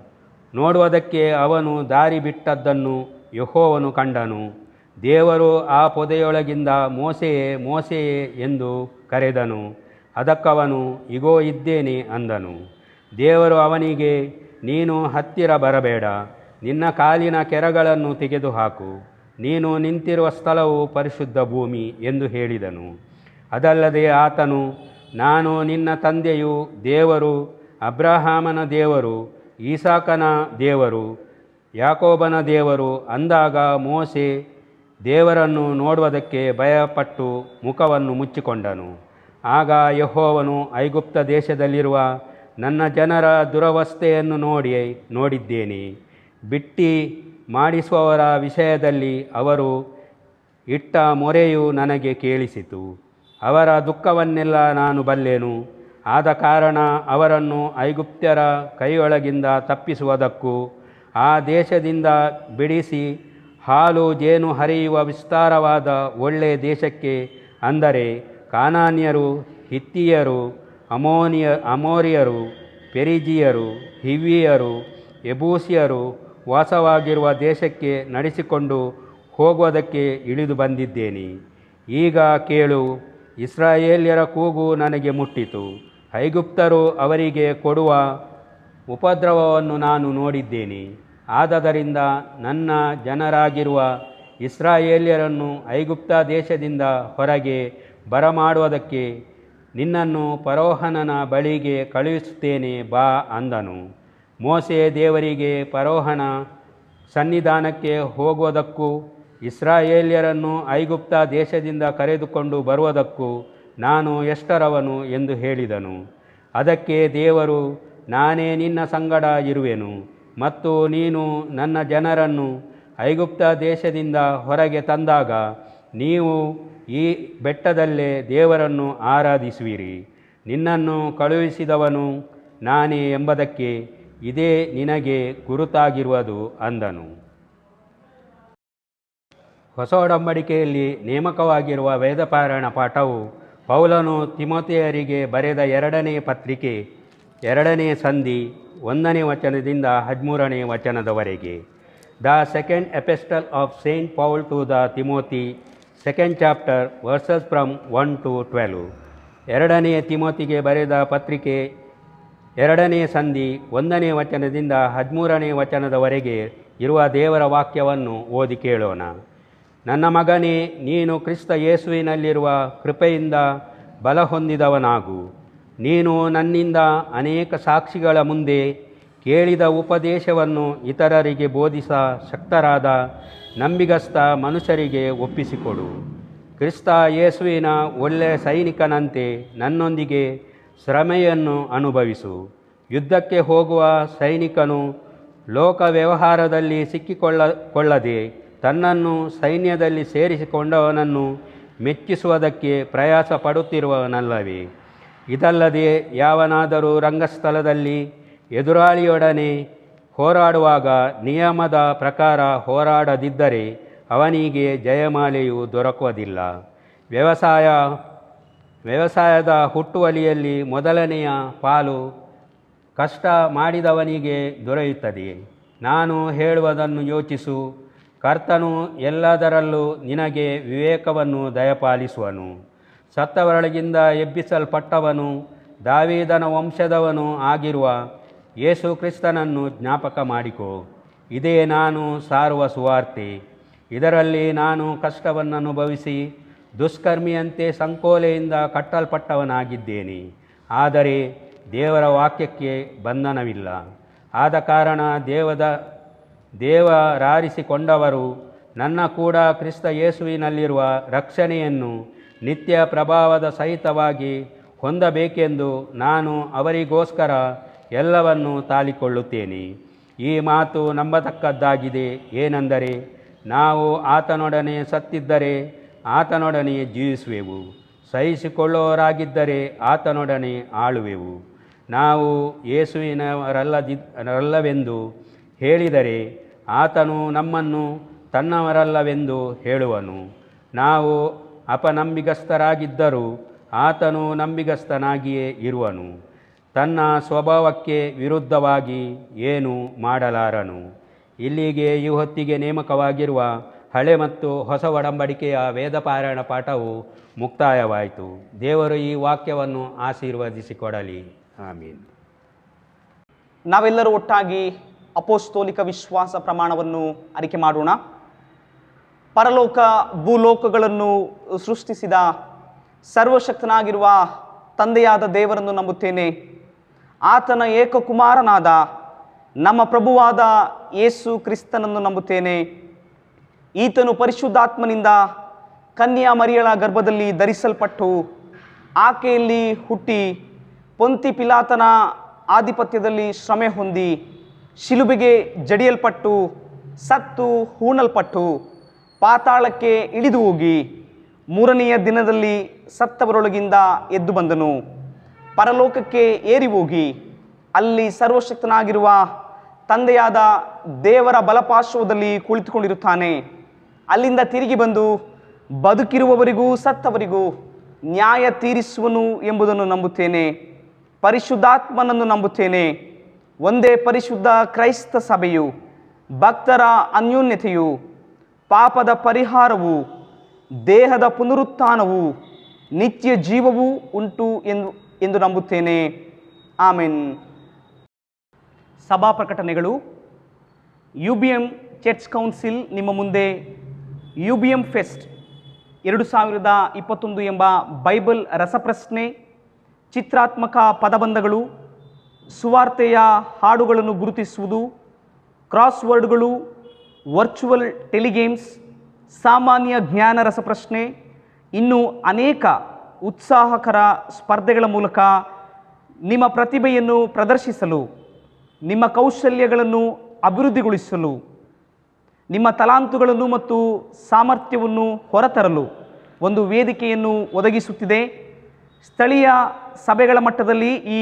ನೋಡುವುದಕ್ಕೆ ಅವನು ದಾರಿ ಬಿಟ್ಟದ್ದನ್ನು ಯೆಹೋವನು ಕಂಡನು. ದೇವರು ಆ ಪೊದೆಯೊಳಗಿಂದ ಮೋಸೆಯೇ ಮೋಸೆಯೇ ಎಂದು ಕರೆದನು. ಅದಕ್ಕವನು, ಇಗೋ ಇದ್ದೇನೆ ಅಂದನು. ದೇವರು ಅವನಿಗೆ, ನೀನು ಹತ್ತಿರ ಬರಬೇಡ, ನಿನ್ನ ಕಾಲಿನ ಕೆರಗಳನ್ನು ತೆಗೆದುಹಾಕು, ನೀನು ನಿಂತಿರುವ ಸ್ಥಳವು ಪರಿಶುದ್ಧ ಭೂಮಿ ಎಂದು ಹೇಳಿದನು. ಅದಲ್ಲದೆ ಆತನು, ನಾನು ನಿನ್ನ ತಂದೆಯು ದೇವರು, ಅಬ್ರಹಾಮನ ದೇವರು, ಈಸಾಕನ ದೇವರು, ಯಾಕೋಬನ ದೇವರು ಅಂದಾಗ ಮೋಸೆ ದೇವರನ್ನು ನೋಡುವುದಕ್ಕೆ ಭಯಪಟ್ಟು ಮುಖವನ್ನು ಮುಚ್ಚಿಕೊಂಡನು. ಆಗ ಯೆಹೋವನು ಐಗುಪ್ತ ದೇಶದಲ್ಲಿರುವ ನನ್ನ ಜನರ ದುರವಸ್ಥೆಯನ್ನು ನೋಡಿದ್ದೇನೆ. ಬಿಟ್ಟಿ ಮಾಡಿಸುವವರ ವಿಷಯದಲ್ಲಿ ಅವರು ಇಟ್ಟ ಮೊರೆಯು ನನಗೆ ಕೇಳಿಸಿತು. ಅವರ ದುಃಖವನ್ನೆಲ್ಲ ನಾನು ಬಲ್ಲೆನು. ಆದ ಕಾರಣ ಅವರನ್ನು ಐಗುಪ್ತ್ಯರ ಕೈಯೊಳಗಿಂದ ತಪ್ಪಿಸುವುದಕ್ಕೂ ಆ ದೇಶದಿಂದ ಬಿಡಿಸಿ ಹಾಲು ಜೇನು ಹರಿಯುವ ವಿಸ್ತಾರವಾದ ಒಳ್ಳೆಯ ದೇಶಕ್ಕೆ, ಅಂದರೆ ಕಾನಾನ್ಯರು, ಹಿತ್ತಿಯರು, ಅಮೋರಿಯರು, ಪೆರಿಜಿಯರು, ಹಿವ್ವಿಯರು, ಯಬೂಸಿಯರು ವಾಸವಾಗಿರುವ ದೇಶಕ್ಕೆ ನಡೆಸಿಕೊಂಡು ಹೋಗುವುದಕ್ಕೆ ಇಳಿದು ಬಂದಿದ್ದೇನೆ. ಈಗ ಕೇಳು, ಇಸ್ರಾಯೇಲ್ಯರ ಕೂಗು ನನಗೆ ಮುಟ್ಟಿತು. ಐಗುಪ್ತರು ಅವರಿಗೆ ಕೊಡುವ ಉಪದ್ರವವನ್ನು ನಾನು ನೋಡಿದ್ದೇನೆ. ಆದದರಿಂದ ನನ್ನ ಜನರಾಗಿರುವ ಇಸ್ರಾಯೇಲ್ಯರನ್ನು ಐಗುಪ್ತ ದೇಶದಿಂದ ಹೊರಗೆ ಬರಮಾಡುವುದಕ್ಕೆ ನಿನ್ನನ್ನು ಫರೋಹನನ ಬಳಿಗೆ ಕಳುಹಿಸುತ್ತೇನೆ ಬಾ ಅಂದನು. ಮೋಶೆ ದೇವರಿಗೆ ಫರೋಹನ ಸನ್ನಿಧಾನಕ್ಕೆ ಹೋಗುವುದಕ್ಕೂ ಇಸ್ರಾಯೇಲ್ಯರನ್ನು ಐಗುಪ್ತ ದೇಶದಿಂದ ಕರೆದುಕೊಂಡು ಬರುವುದಕ್ಕೂ ನಾನು ಎಷ್ಟರವನು ಎಂದು ಹೇಳಿದನು. ಅದಕ್ಕೆ ದೇವರು, ನಾನೇ ನಿನ್ನ ಸಂಗಡ ಇರುವೆನು, ಮತ್ತು ನೀನು ನನ್ನ ಜನರನ್ನು ಐಗುಪ್ತ ದೇಶದಿಂದ ಹೊರಗೆ ತಂದಾಗ ನೀವು ಈ ಬೆಟ್ಟದಲ್ಲೇ ದೇವರನ್ನು ಆರಾಧಿಸುವಿರಿ. ನಿನ್ನನ್ನು ಕಳುಹಿಸಿದವನು ನಾನೇ ಎಂಬುದಕ್ಕೆ ಇದೇ ನಿನಗೆ ಗುರುತಾಗಿರುವುದು ಅಂದನು. ಹೊಸ ಒಡಂಬಡಿಕೆಯಲ್ಲಿ ನೇಮಕವಾಗಿರುವ ವೇದಪಾರಾಯಣ ಪಾಠವು ಪೌಲನು ತಿಮೋಥೆಯರಿಗೆ ಬರೆದ 2ನೇ ಪತ್ರಿಕೆ 2ನೇ ಸಂಧಿ 1ನೇ ವಚನದಿಂದ 13ನೇ ವಚನದವರೆಗೆ. The second epistle of Saint Paul to the Timothy, 2nd chapter, verses from 1 to 12. 2ನೇ ತಿಮೋತಿಗೆ ಬರೆದ ಪತ್ರಿಕೆ 2ನೇ ಸಂಧಿ 1ನೇ ವಚನದಿಂದ 13ನೇ ವಚನದವರೆಗೆ ಇರುವ ದೇವರ ವಾಕ್ಯವನ್ನು ಓದಿ ಕೇಳೋಣ. ನನ್ನ ಮಗನೇ, ನೀನು ಕ್ರಿಸ್ತ ಯೇಸುವಿನಲ್ಲಿರುವ ಕೃಪೆಯಿಂದ ಬಲ ಹೊಂದಿದವನಾಗು. ನೀನು ನನ್ನಿಂದ ಅನೇಕ ಸಾಕ್ಷಿಗಳ ಮುಂದೆ ಕೇಳಿದ ಉಪದೇಶವನ್ನು ಇತರರಿಗೆ ಬೋಧಿಸ ಶಕ್ತರಾದ ನಂಬಿಗಸ್ತ ಮನುಷ್ಯರಿಗೆ ಒಪ್ಪಿಸಿಕೊಡು. ಕ್ರಿಸ್ತ ಯೇಸುವಿನ ಒಳ್ಳೆಯ ಸೈನಿಕನಂತೆ ನನ್ನೊಂದಿಗೆ ಶ್ರಮೆಯನ್ನು ಅನುಭವಿಸು. ಯುದ್ಧಕ್ಕೆ ಹೋಗುವ ಸೈನಿಕನು ಲೋಕ ವ್ಯವಹಾರದಲ್ಲಿ ಸಿಕ್ಕಿಕೊಳ್ಳದೆ ತನ್ನನ್ನು ಸೈನ್ಯದಲ್ಲಿ ಸೇರಿಸಿಕೊಂಡವನನ್ನು ಮೆಚ್ಚಿಸುವುದಕ್ಕೆ ಪ್ರಯಾಸ ಪಡುತ್ತಿರುವವನಲ್ಲವೇ? ಇದಲ್ಲದೆ ಯಾವನಾದರೂ ರಂಗಸ್ಥಳದಲ್ಲಿ ಎದುರಾಳಿಯೊಡನೆ ಹೋರಾಡುವಾಗ ನಿಯಮದ ಪ್ರಕಾರ ಹೋರಾಡದಿದ್ದರೆ ಅವನಿಗೆ ಜಯಮಾಲೆಯು ದೊರಕುವುದಿಲ್ಲ. ವ್ಯವಸಾಯದ ಹುಟ್ಟುವಳಿಯಲ್ಲಿ ಮೊದಲನೆಯ ಪಾಲು ಕಷ್ಟ ಮಾಡಿದವನಿಗೆ ದೊರೆಯುತ್ತದೆ. ನಾನು ಹೇಳುವುದನ್ನು ಯೋಚಿಸು. ಕರ್ತನು ಎಲ್ಲದರಲ್ಲೂ ನಿನಗೆ ವಿವೇಕವನ್ನು ದಯಪಾಲಿಸುವನು. ಸತ್ತವರೊಳಗಿಂದ ಎಬ್ಬಿಸಲ್ಪಟ್ಟವನು, ದಾವೀದನ ವಂಶದವನು ಆಗಿರುವ ಯೇಸು ಕ್ರಿಸ್ತನನ್ನು ಜ್ಞಾಪಕ ಮಾಡಿಕೊ. ಇದೇ ನಾನು ಸಾರುವ ಸುವಾರ್ತೆ. ಇದರಲ್ಲಿ ನಾನು ಕಷ್ಟವನ್ನು ಅನುಭವಿಸಿ ದುಷ್ಕರ್ಮಿಯಂತೆ ಸಂಕೋಲೆಯಿಂದ ಕಟ್ಟಲ್ಪಟ್ಟವನಾಗಿದ್ದೇನೆ. ಆದರೆ ದೇವರ ವಾಕ್ಯಕ್ಕೆ ಬಂಧನವಿಲ್ಲ. ಆದ ಕಾರಣ ದೇವರಾರಿಸಿಕೊಂಡವರು ನನ್ನ ಕೂಡ ಕ್ರಿಸ್ತ ಯೇಸುವಿನಲ್ಲಿರುವ ರಕ್ಷಣೆಯನ್ನು ನಿತ್ಯ ಪ್ರಭಾವದ ಸಹಿತವಾಗಿ ಹೊಂದಬೇಕೆಂದು ನಾನು ಅವರಿಗೋಸ್ಕರ ಎಲ್ಲವನ್ನು ತಾಳಿಕೊಳ್ಳುತ್ತೇನೆ. ಈ ಮಾತು ನಂಬತಕ್ಕದ್ದಾಗಿದೆ. ಏನೆಂದರೆ, ನಾವು ಆತನೊಡನೆ ಸತ್ತಿದ್ದರೆ ಆತನೊಡನೆ ಜೀವಿಸುವೆವು, ಸಹಿಸಿಕೊಳ್ಳುವವರಾಗಿದ್ದರೆ ಆತನೊಡನೆ ಆಳುವೆವು. ನಾವು ಯೇಸುವಿನವರಲ್ಲವೆಂದು ಹೇಳಿದರೆ ಆತನು ನಮ್ಮನ್ನು ತನ್ನವರಲ್ಲವೆಂದು ಹೇಳುವನು. ನಾವು ಅಪನಂಬಿಗಸ್ತರಾಗಿದ್ದರೂ ಆತನು ನಂಬಿಗಸ್ತನಾಗಿಯೇ ಇರುವನು. ತನ್ನ ಸ್ವಭಾವಕ್ಕೆ ವಿರುದ್ಧವಾಗಿ ಏನೂ ಮಾಡಲಾರನು. ಇಲ್ಲಿಗೆ ಈ ಹೊತ್ತಿಗೆ ನೇಮಕವಾಗಿರುವ ಹಳೆ ಮತ್ತು ಹೊಸ ಒಡಂಬಡಿಕೆಯ ವೇದಪಾರಾಯಣ ಪಾಠವು ಮುಕ್ತಾಯವಾಯಿತು. ದೇವರು ಈ ವಾಕ್ಯವನ್ನು ಆಶೀರ್ವದಿಸಿಕೊಡಲಿ. ಆಮೀನ್. ನಾವೆಲ್ಲರೂ ಒಟ್ಟಾಗಿ ಅಪೋಸ್ತೋಲಿಕ ವಿಶ್ವಾಸ ಪ್ರಮಾಣವನ್ನು ಅರಿಕೆ ಮಾಡೋಣ. ಪರಲೋಕ ಭೂಲೋಕಗಳನ್ನು ಸೃಷ್ಟಿಸಿದ ಸರ್ವಶಕ್ತನಾಗಿರುವ ತಂದೆಯಾದ ದೇವರನ್ನು ನಂಬುತ್ತೇನೆ. ಆತನ ಏಕಕುಮಾರನಾದ ನಮ್ಮ ಪ್ರಭುವಾದ ಯೇಸು ಕ್ರಿಸ್ತನನ್ನು ನಂಬುತ್ತೇನೆ. ಈತನು ಪರಿಶುದ್ಧಾತ್ಮನಿಂದ ಕನ್ಯಾ ಮರಿಯಳ ಗರ್ಭದಲ್ಲಿ ಧರಿಸಲ್ಪಟ್ಟು ಆಕೆಯಲ್ಲಿ ಹುಟ್ಟಿ ಪೊಂತಿ ಪಿಲಾತನ ಆಧಿಪತ್ಯದಲ್ಲಿ ಶ್ರಮೆ ಹೊಂದಿ ಶಿಲುಬೆಗೆ ಜಡಿಯಲ್ಪಟ್ಟು ಸತ್ತು ಹೂಣಲ್ಪಟ್ಟು ಪಾತಾಳಕ್ಕೆ ಇಳಿದು ಹೋಗಿ ಮೂರನೆಯ ದಿನದಲ್ಲಿ ಸತ್ತವರೊಳಗಿಂದ ಎದ್ದು ಬಂದನು. ಪರಲೋಕಕ್ಕೆ ಏರಿ ಹೋಗಿ ಅಲ್ಲಿ ಸರ್ವಶಕ್ತನಾಗಿರುವ ತಂದೆಯಾದ ದೇವರ ಬಲಪಾರ್ಶ್ವದಲ್ಲಿ ಕುಳಿತುಕೊಂಡಿರುತ್ತಾನೆ. ಅಲ್ಲಿಂದ ತಿರುಗಿ ಬಂದು ಬದುಕಿರುವವರಿಗೂ ಸತ್ತವರಿಗೂ ನ್ಯಾಯ ತೀರಿಸುವನು ಎಂಬುದನ್ನು ನಂಬುತ್ತೇನೆ. ಪರಿಶುದ್ಧಾತ್ಮನನ್ನು ನಂಬುತ್ತೇನೆ. ಒಂದೇ ಪರಿಶುದ್ಧ ಕ್ರೈಸ್ತ ಸಭೆಯು, ಭಕ್ತರ ಅನ್ಯೋನ್ಯತೆಯು, ಪಾಪದ ಪರಿಹಾರವು, ದೇಹದ ಪುನರುತ್ಥಾನವು, ನಿತ್ಯ ಜೀವವೂ ಉಂಟು ಎಂದು ನಂಬುತ್ತೇನೆ. ಆಮೆನ್. ಸಭಾ ಪ್ರಕಟಣೆಗಳು. UBM ಚರ್ಚ್ ಕೌನ್ಸಿಲ್ ನಿಮ್ಮ ಮುಂದೆ UBM ಫೆಸ್ಟ್ 2021 ಎಂಬ ಬೈಬಲ್ ರಸಪ್ರಶ್ನೆ, ಚಿತ್ರಾತ್ಮಕ ಪದಬಂಧಗಳು, ಸುವಾರ್ತೆಯ ಹಾಡುಗಳನ್ನು ಗುರುತಿಸುವುದು, ಕ್ರಾಸ್ವರ್ಡ್ಗಳು, ವರ್ಚುವಲ್ ಟೆಲಿಗೇಮ್ಸ್, ಸಾಮಾನ್ಯ ಜ್ಞಾನ ರಸಪ್ರಶ್ನೆ, ಇನ್ನೂ ಅನೇಕ ಉತ್ಸಾಹಕರ ಸ್ಪರ್ಧೆಗಳ ಮೂಲಕ ನಿಮ್ಮ ಪ್ರತಿಭೆಯನ್ನು ಪ್ರದರ್ಶಿಸಲು, ನಿಮ್ಮ ಕೌಶಲ್ಯಗಳನ್ನು ಅಭಿವೃದ್ಧಿಗೊಳಿಸಲು, ನಿಮ್ಮ ತಲಾಂತುಗಳನ್ನು ಮತ್ತು ಸಾಮರ್ಥ್ಯವನ್ನು ಹೊರತರಲು ಒಂದು ವೇದಿಕೆಯನ್ನು ಒದಗಿಸುತ್ತಿದೆ. ಸ್ಥಳೀಯ ಸಭೆಗಳ ಮಟ್ಟದಲ್ಲಿ ಈ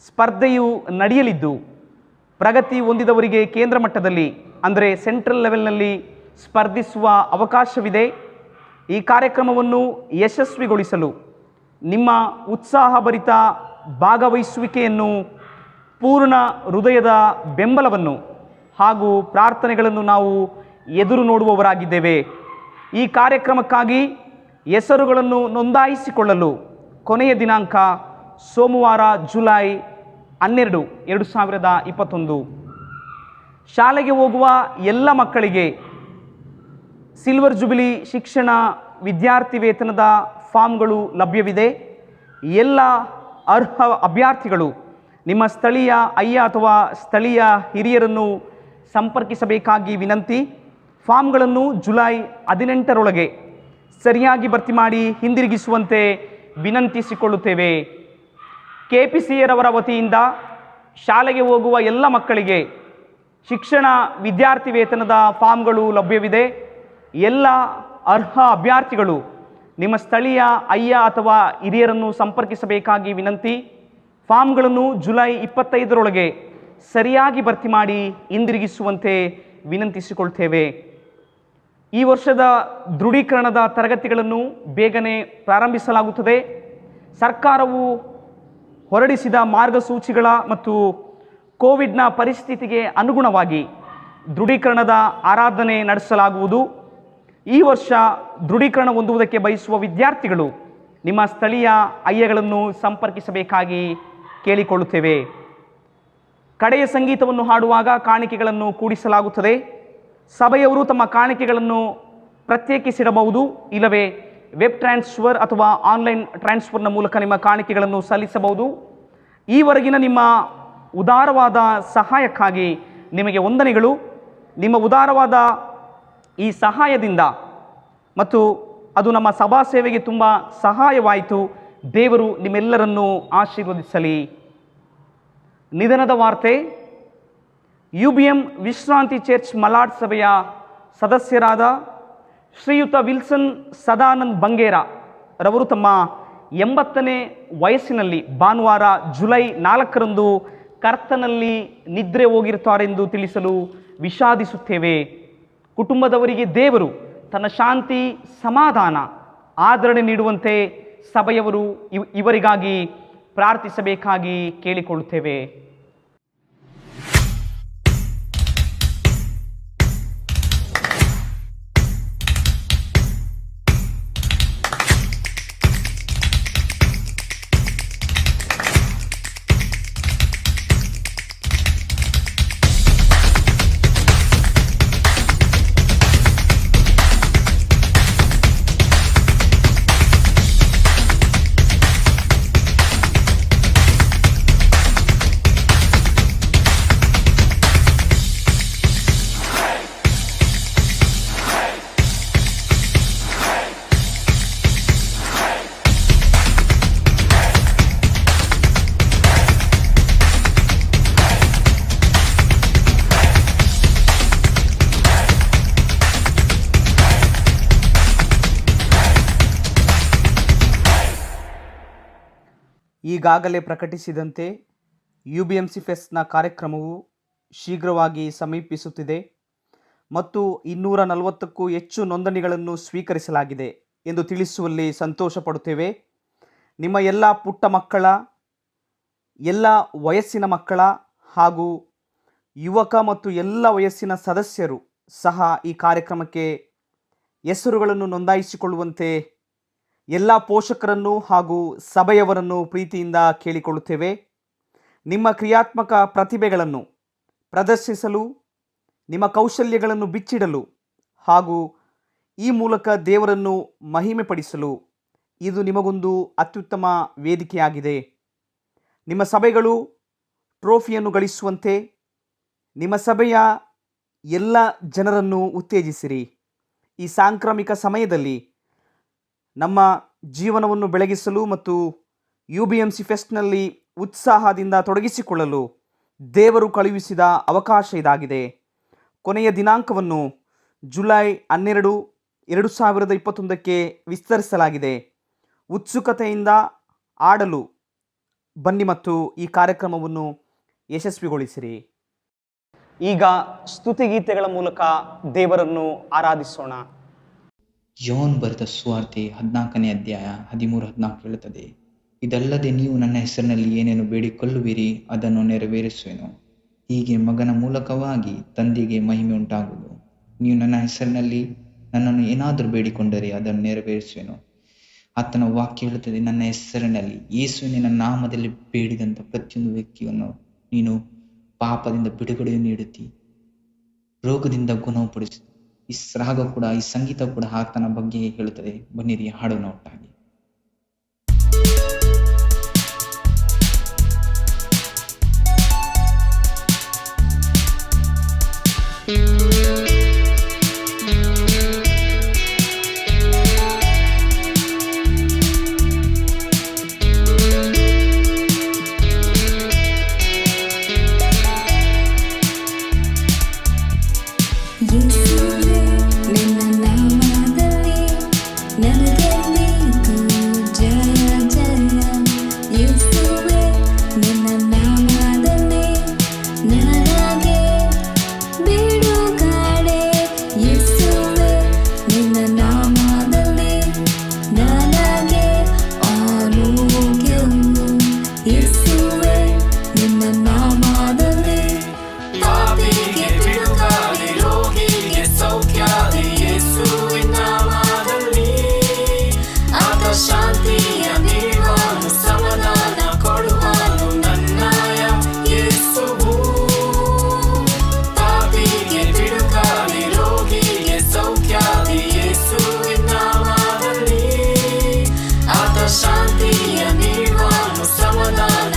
ಸ್ಪರ್ಧೆಯು ನಡೆಯಲಿದ್ದು, ಪ್ರಗತಿ ಹೊಂದಿದವರಿಗೆ ಕೇಂದ್ರ ಮಟ್ಟದಲ್ಲಿ ಅಂದರೆ ಸೆಂಟ್ರಲ್ ಲೆವೆಲ್ನಲ್ಲಿ ಸ್ಪರ್ಧಿಸುವ ಅವಕಾಶವಿದೆ. ಈ ಕಾರ್ಯಕ್ರಮವನ್ನು ಯಶಸ್ವಿಗೊಳಿಸಲು ನಿಮ್ಮ ಉತ್ಸಾಹಭರಿತ ಭಾಗವಹಿಸುವಿಕೆಯನ್ನು, ಪೂರ್ಣ ಹೃದಯದ ಬೆಂಬಲವನ್ನು ಹಾಗೂ ಪ್ರಾರ್ಥನೆಗಳನ್ನು ನಾವು ಎದುರು ನೋಡುವವರಾಗಿದ್ದೇವೆ. ಈ ಕಾರ್ಯಕ್ರಮಕ್ಕಾಗಿ ಹೆಸರುಗಳನ್ನು ನೋಂದಾಯಿಸಿಕೊಳ್ಳಲು ಕೊನೆಯ ದಿನಾಂಕ ಸೋಮವಾರ ಜುಲೈ 12, 2021. ಶಾಲೆಗೆ ಹೋಗುವ ಎಲ್ಲ ಮಕ್ಕಳಿಗೆ ಸಿಲ್ವರ್ ಜುಬಿಲಿ ಶಿಕ್ಷಣ ವಿದ್ಯಾರ್ಥಿ ವೇತನದ ಫಾರ್ಮ್ಗಳು ಲಭ್ಯವಿದೆ. ಎಲ್ಲ ಅರ್ಹ ಅಭ್ಯರ್ಥಿಗಳು ನಿಮ್ಮ ಸ್ಥಳೀಯ ಅಯ್ಯ ಅಥವಾ ಸ್ಥಳೀಯ ಹಿರಿಯರನ್ನು ಸಂಪರ್ಕಿಸಬೇಕಾಗಿ ವಿನಂತಿ. ಫಾರ್ಮ್ಗಳನ್ನು ಜುಲೈ 18ರೊಳಗೆ ಸರಿಯಾಗಿ ಭರ್ತಿ ಮಾಡಿ ಹಿಂದಿರುಗಿಸುವಂತೆ ವಿನಂತಿಸಿಕೊಳ್ಳುತ್ತೇವೆ. KPCRವರ ವತಿಯಿಂದ ಶಾಲೆಗೆ ಹೋಗುವ ಎಲ್ಲ ಮಕ್ಕಳಿಗೆ ಶಿಕ್ಷಣ ವಿದ್ಯಾರ್ಥಿ ವೇತನದ ಫಾರ್ಮ್ಗಳು ಲಭ್ಯವಿದೆ. ಎಲ್ಲ ಅರ್ಹ ಅಭ್ಯರ್ಥಿಗಳು ನಿಮ್ಮ ಸ್ಥಳೀಯ ಅಯ್ಯ ಅಥವಾ ಹಿರಿಯರನ್ನು ಸಂಪರ್ಕಿಸಬೇಕಾಗಿ ವಿನಂತಿ. ಫಾರ್ಮ್ಗಳನ್ನು ಜುಲೈ 25ರೊಳಗೆ ಸರಿಯಾಗಿ ಭರ್ತಿ ಮಾಡಿ ಹಿಂದಿರುಗಿಸುವಂತೆ ವಿನಂತಿಸಿಕೊಳ್ತೇವೆ. ಈ ವರ್ಷದ ದೃಢೀಕರಣದ ತರಗತಿಗಳನ್ನು ಬೇಗನೆ ಪ್ರಾರಂಭಿಸಲಾಗುತ್ತದೆ. ಸರ್ಕಾರವು ಹೊರಡಿಸಿದ ಮಾರ್ಗಸೂಚಿಗಳ ಮತ್ತು ಕೋವಿಡ್ನ ಪರಿಸ್ಥಿತಿಗೆ ಅನುಗುಣವಾಗಿ ದೃಢೀಕರಣದ ಆರಾಧನೆ ನಡೆಸಲಾಗುವುದು. ಈ ವರ್ಷ ದೃಢೀಕರಣ ಹೊಂದುವುದಕ್ಕೆ ಬಯಸುವ ವಿದ್ಯಾರ್ಥಿಗಳು ನಿಮ್ಮ ಸ್ಥಳೀಯ ಅಯ್ಯಗಳನ್ನು ಸಂಪರ್ಕಿಸಬೇಕಾಗಿ ಕೇಳಿಕೊಳ್ಳುತ್ತೇವೆ. ಕಡೆಯ ಸಂಗೀತವನ್ನು ಹಾಡುವಾಗ ಕಾಣಿಕೆಗಳನ್ನು ಕೂಡಿಸಲಾಗುತ್ತದೆ. ಸಭೆಯವರು ತಮ್ಮ ಕಾಣಿಕೆಗಳನ್ನು ಪ್ರತ್ಯೇಕಿಸಿಡಬಹುದು, ಇಲ್ಲವೇ ವೆಬ್ ಟ್ರಾನ್ಸ್ಫರ್ ಅಥವಾ ಆನ್ಲೈನ್ ಟ್ರಾನ್ಸ್ಫರ್ನ ಮೂಲಕ ನಿಮ್ಮ ಕಾಣಿಕೆಗಳನ್ನು ಸಲ್ಲಿಸಬಹುದು. ಈವರೆಗಿನ ನಿಮ್ಮ ಉದಾರವಾದ ಸಹಾಯಕ್ಕಾಗಿ ನಿಮಗೆ ವಂದನೆಗಳು. ನಿಮ್ಮ ಉದಾರವಾದ ಈ ಸಹಾಯದಿಂದ ಮತ್ತು ಅದು ನಮ್ಮ ಸಭಾ ಸೇವೆಗೆ ತುಂಬ ಸಹಾಯವಾಯಿತು. ದೇವರು ನಿಮ್ಮೆಲ್ಲರನ್ನೂ ಆಶೀರ್ವದಿಸಲಿ. ನಿಧನದ ವಾರ್ತೆ. UBM ವಿಶ್ರಾಂತಿ ಚರ್ಚ್ ಮಲಾಡ್ ಸಭೆಯ ಸದಸ್ಯರಾದ ಶ್ರೀಯುತ ವಿಲ್ಸನ್ ಸದಾನಂದ್ ಬಂಗೇರ ರವರು ತಮ್ಮ 80ನೇ ವಯಸ್ಸಿನಲ್ಲಿ ಭಾನುವಾರ ಜುಲೈ 4ರಂದು ಕರ್ತನಲ್ಲಿ ನಿದ್ರೆ ಹೋಗಿರುತ್ತಾರೆಂದು ತಿಳಿಸಲು ವಿಷಾದಿಸುತ್ತೇವೆ. ಕುಟುಂಬದವರಿಗೆ ದೇವರು ತನ್ನ ಶಾಂತಿ, ಸಮಾಧಾನ, ಆದರಣೆ ನೀಡುವಂತೆ ಸಭೆಯವರು ಇವರಿಗಾಗಿ ಪ್ರಾರ್ಥಿಸಬೇಕಾಗಿ ಕೇಳಿಕೊಳ್ಳುತ್ತೇವೆ. ಈಗಾಗಲೇ ಪ್ರಕಟಿಸಿದಂತೆ UBMC ಫೆಸ್ಟ್ನ ಕಾರ್ಯಕ್ರಮವು ಶೀಘ್ರವಾಗಿ ಸಮೀಪಿಸುತ್ತಿದೆ ಮತ್ತು 240ಕ್ಕೂ ಹೆಚ್ಚು ನೋಂದಣಿಗಳನ್ನು ಸ್ವೀಕರಿಸಲಾಗಿದೆ ಎಂದು ತಿಳಿಸುವಲ್ಲಿ ಸಂತೋಷ ಪಡುತ್ತೇವೆ. ನಿಮ್ಮ ಎಲ್ಲ ಪುಟ್ಟ ಮಕ್ಕಳ, ಎಲ್ಲ ವಯಸ್ಸಿನ ಮಕ್ಕಳ ಹಾಗೂ ಯುವಕ ಮತ್ತು ಎಲ್ಲ ವಯಸ್ಸಿನ ಸದಸ್ಯರು ಸಹ ಈ ಕಾರ್ಯಕ್ರಮಕ್ಕೆ ಹೆಸರುಗಳನ್ನು ನೋಂದಾಯಿಸಿಕೊಳ್ಳುವಂತೆ ಎಲ್ಲ ಪೋಷಕರನ್ನು ಹಾಗೂ ಸಭೆಯವರನ್ನು ಪ್ರೀತಿಯಿಂದ ಕೇಳಿಕೊಳ್ಳುತ್ತೇವೆ. ನಿಮ್ಮ ಕ್ರಿಯಾತ್ಮಕ ಪ್ರತಿಭೆಗಳನ್ನು ಪ್ರದರ್ಶಿಸಲು, ನಿಮ್ಮ ಕೌಶಲ್ಯಗಳನ್ನು ಬಿಚ್ಚಿಡಲು ಹಾಗೂ ಈ ಮೂಲಕ ದೇವರನ್ನು ಮಹಿಮೆಪಡಿಸಲು ಇದು ನಿಮಗೊಂದು ಅತ್ಯುತ್ತಮ ವೇದಿಕೆಯಾಗಿದೆ. ನಿಮ್ಮ ಸಭೆಗಳು ಟ್ರೋಫಿಯನ್ನು ಗಳಿಸುವಂತೆ ನಿಮ್ಮ ಸಭೆಯ ಎಲ್ಲ ಜನರನ್ನು ಉತ್ತೇಜಿಸಿರಿ. ಈ ಸಾಂಕ್ರಾಮಿಕ ಸಮಯದಲ್ಲಿ ನಮ್ಮ ಜೀವನವನ್ನು ಬೆಳಗಿಸಲು ಮತ್ತು UBMC ಫೆಸ್ಟ್ನಲ್ಲಿ ಉತ್ಸಾಹದಿಂದ ತೊಡಗಿಸಿಕೊಳ್ಳಲು ದೇವರು ಕಳುಹಿಸಿದ ಅವಕಾಶ ಇದಾಗಿದೆ. ಕೊನೆಯ ದಿನಾಂಕವನ್ನು ಜುಲೈ 12, 2021ಕ್ಕೆ ವಿಸ್ತರಿಸಲಾಗಿದೆ. ಉತ್ಸುಕತೆಯಿಂದ ಆಡಲು ಬನ್ನಿ ಮತ್ತು ಈ ಕಾರ್ಯಕ್ರಮವನ್ನು ಯಶಸ್ವಿಗೊಳಿಸಿರಿ. ಈಗ ಸ್ತುತಿಗೀತೆಗಳ ಮೂಲಕ ದೇವರನ್ನು ಆರಾಧಿಸೋಣ. ಯೋನ್ ಬರೆದ ಸುವಾರ್ತೆ 14ನೇ ಅಧ್ಯಾಯ 13-14 ಹೇಳುತ್ತದೆ, ಇದಲ್ಲದೆ ನೀವು ನನ್ನ ಹೆಸರಿನಲ್ಲಿ ಏನೇನು ಬೇಡಿಕೊಳ್ಳುವಿರಿ ಅದನ್ನು ನೆರವೇರಿಸುವೆನು. ಹೀಗೆ ಮಗನ ಮೂಲಕವಾಗಿ ತಂದೆಗೆ ಮಹಿಮೆ ಉಂಟಾಗುವುದು. ನೀವು ನನ್ನ ಹೆಸರಿನಲ್ಲಿ ನನ್ನನ್ನು ಏನಾದರೂ ಬೇಡಿಕೊಂಡರೆ ಅದನ್ನು ನೆರವೇರಿಸುವೆನು. ಆತನ ವಾಕ್ಯ ಹೇಳುತ್ತದೆ, ನನ್ನ ಹೆಸರಿನಲ್ಲಿ ಯೇಸುವಿನ ನಾಮದಲ್ಲಿ ಬೇಡಿದಂಥ ಪ್ರತಿಯೊಂದು ವ್ಯಕ್ತಿಯನ್ನು ನೀನು ಪಾಪದಿಂದ ಬಿಡುಗಡೆ ನೀಡುತ್ತಿ, ರೋಗದಿಂದ ಗುಣಪಡಿಸಿ. ಈ ರಾಗ ಕೂಡ, ಈ ಸಂಗೀತ ಕೂಡ ಆತನ ಬಗ್ಗೆ ಹೇಳುತ್ತದೆ. ಬನ್ನಿರಿ ಹಾಡೋಣ ಒಟ್ಟಾಗಿ. ಯೇಸುವೇ ನಿನ್ನ ನಾಮದಲ್ಲಿ ನನಗೆ ಬೇಕು ಜಯ ಜಯ. ಯೇಸುವೇ ನಿನ್ನ ನಾಮದಲ್ಲಿ ನನಗೆ ಬಿಡುಗಡೆ. ಯೇಸುವೇ ನಿನ್ನ ನಾಮದಲ್ಲಿ ನನಗೆ ಆರೋಗ್ಯವು. ಯೇಸುವೇ ನಿನ್ನ ನಾಮದಲ್ಲಿ ಪಾಪಿಗೆ ಬಿಡುಗಡೆ, ರೋಗಿಗೆ ಸೌಖ್ಯ. ಯೇಸುವಿನ ನಾಮದಲ್ಲಿ ಆತ ಶಾಂತಿಯ ನೀಡುವನು, ಸಮಾಧಾನ ಕೊಡುವನು ನನ್ನಯ ಯೇಸುವು. ಪಾಪಿಗೆ ಬಿಡುಗಡೆ, ರೋಗಿಗೆ ಸೌಖ್ಯ. ಯೇಸುವಿನ ನಾಮದಲ್ಲಿ ಆತ ಶಾಂತಿಯ ನೀಡುವನು, ಸಮಾಧಾನ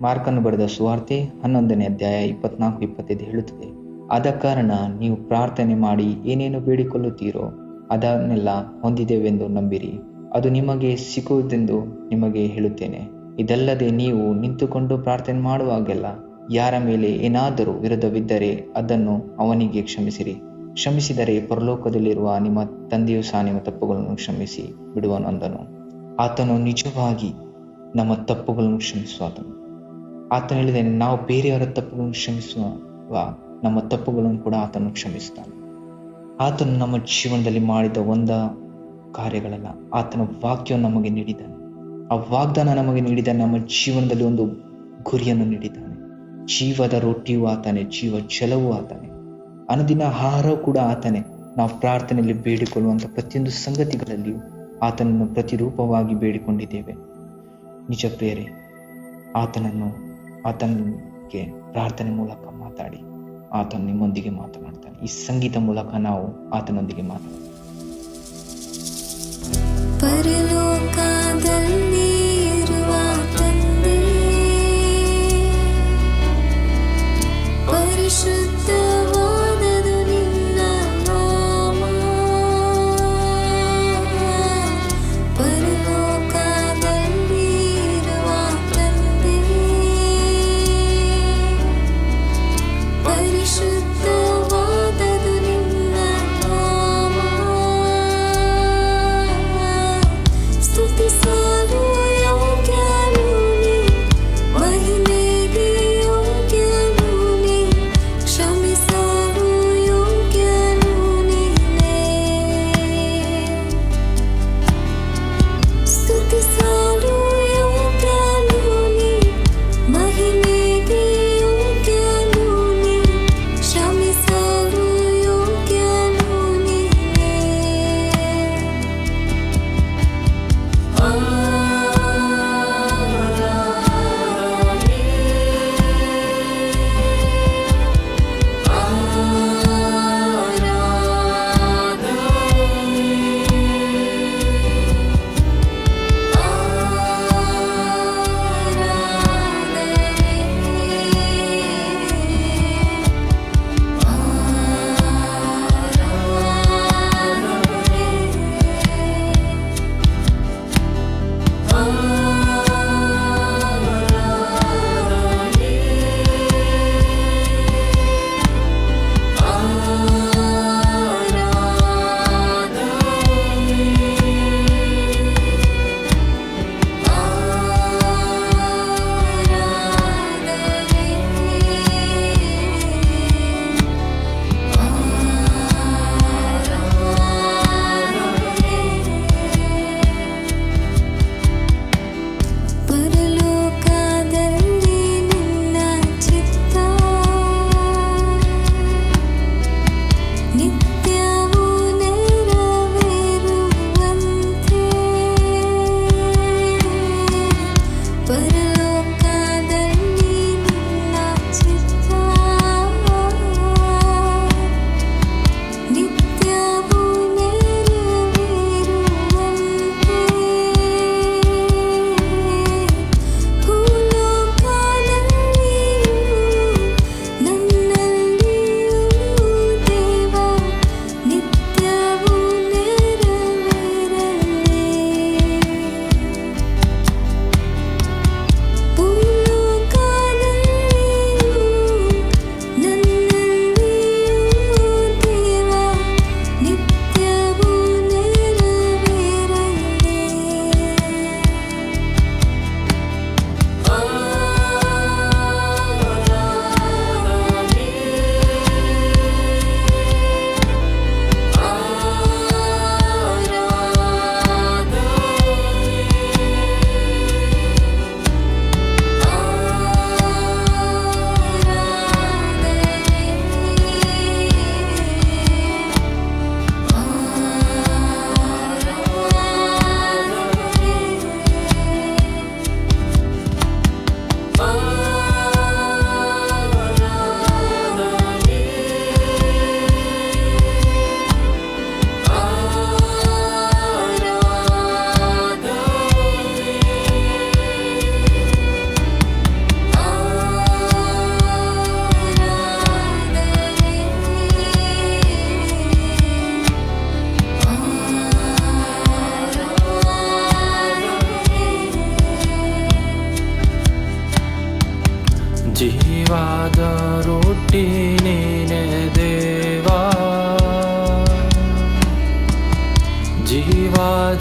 ಮಾರ್ಕನ್ನು ಬರೆದ ಸುವಾರ್ತೆ 11ನೇ ಅಧ್ಯಾಯ 24-25 ಹೇಳುತ್ತದೆ, ಆದ ಕಾರಣ ನೀವು ಪ್ರಾರ್ಥನೆ ಮಾಡಿ ಏನೇನು ಬೇಡಿಕೊಳ್ಳುತ್ತೀರೋ ಅದನ್ನೆಲ್ಲ ಹೊಂದಿದೆವೆಂದು ನಂಬಿರಿ, ಅದು ನಿಮಗೆ ಸಿಕ್ಕುವುದೆಂದು ನಿಮಗೆ ಹೇಳುತ್ತೇನೆ. ಇದಲ್ಲದೆ ನೀವು ನಿಂತುಕೊಂಡು ಪ್ರಾರ್ಥನೆ ಮಾಡುವಾಗೆಲ್ಲ ಯಾರ ಮೇಲೆ ಏನಾದರೂ ವಿರೋಧವಿದ್ದರೆ ಅದನ್ನು ಅವನಿಗೆ ಕ್ಷಮಿಸಿರಿ. ಕ್ಷಮಿಸಿದರೆ ಪರಲೋಕದಲ್ಲಿರುವ ನಿಮ್ಮ ತಂದೆಯು ಸಹ ನಿಮ್ಮ ತಪ್ಪುಗಳನ್ನು ಕ್ಷಮಿಸಿ ಬಿಡುವನು ಅಂದನು. ಆತನು ನಿಜವಾಗಿ ನಮ್ಮ ತಪ್ಪುಗಳನ್ನು ಕ್ಷಮಿಸುವಾತನು. ಆತನು ಹೇಳಿದ, ನಾವು ಬೇರೆಯವರ ತಪ್ಪುಗಳನ್ನು ಕ್ಷಮಿಸುವ ನಮ್ಮ ತಪ್ಪುಗಳನ್ನು ಕೂಡ ಆತನು ಕ್ಷಮಿಸುತ್ತಾನೆ. ಆತನು ನಮ್ಮ ಜೀವನದಲ್ಲಿ ಮಾಡಿದ ಕಾರ್ಯಗಳಲ್ಲ, ಆತನ ವಾಕ್ಯವನ್ನು ನಮಗೆ ನೀಡಿದ್ದಾನೆ. ಆ ವಾಗ್ದಾನ ನಮಗೆ ನೀಡಿದ್ದಾನೆ. ನಮ್ಮ ಜೀವನದಲ್ಲಿ ಒಂದು ಗುರಿಯನ್ನು ನೀಡಿದ್ದಾನೆ. ಜೀವದ ರೊಟ್ಟಿಯೂ ಆತನೇ, ಜೀವ ಜಲವೂ ಆತನೇ, ಅನುದಿನ ಆಹಾರವೂ ಕೂಡ ಆತನೇ. ನಾವು ಪ್ರಾರ್ಥನೆಯಲ್ಲಿ ಬೇಡಿಕೊಳ್ಳುವಂಥ ಪ್ರತಿಯೊಂದು ಸಂಗತಿಗಳಲ್ಲಿಯೂ ಆತನನ್ನು ಪ್ರತಿರೂಪವಾಗಿ ಬೇಡಿಕೊಂಡಿದ್ದೇವೆ. ನಿಜ ಪ್ರಿಯರೇ, ಆತನಿಗೆ ಪ್ರಾರ್ಥನೆ ಮೂಲಕ ಮಾತಾಡಿ, ಆತನು ನಿಮ್ಮೊಂದಿಗೆ ಮಾತನಾಡ್ತಾನೆ. ಈ ಸಂಗೀತ ಮೂಲಕ ನಾವು ಆತನೊಂದಿಗೆ ಮಾತಾಡ್ತೀವಿ. ಪರಲೋಕದಲ್ಲಿ ಇರುವ ತಂದೆ, ಪರಿಶುದ್ಧವಾದದು ನಿನ್ನ ನಾಮ. ಪರಲೋಕದಲ್ಲಿ ಇರುವ ತಂದೆ, ಪರಿಶುದ್ಧವಾದದು ನಿನ್ನ ನಾಮ. ಸ್ತುತಿ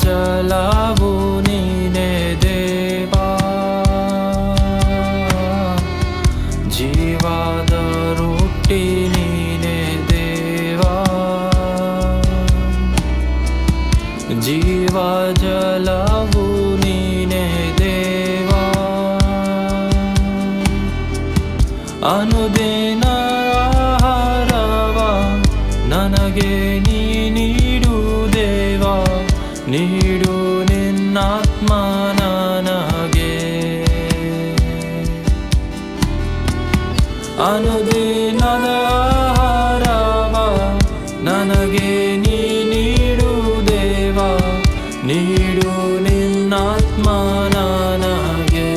ಜಲವು ನೀನೆ ದೇವಾ, ಜೀವದ ರೊಟ್ಟಿ ನೀನೆ ದೇವಾ, ಜೀವ ಜಲವು ನೀನೆ ದೇವಾ, ಅನುದಿನ ಆಹಾರವ ನನಗೆ ನೀ ನೀಡು ದೇವಾ, ನೀಡು ನಿನ್ನಾತ್ಮ ನನಗೆ. ಅನುದಿನದ ಆಹಾರವ ನನಗೆ ನೀ ನೀಡು ದೇವಾ, ನೀಡು ನಿನ್ನಾತ್ಮ ನನಗೆ.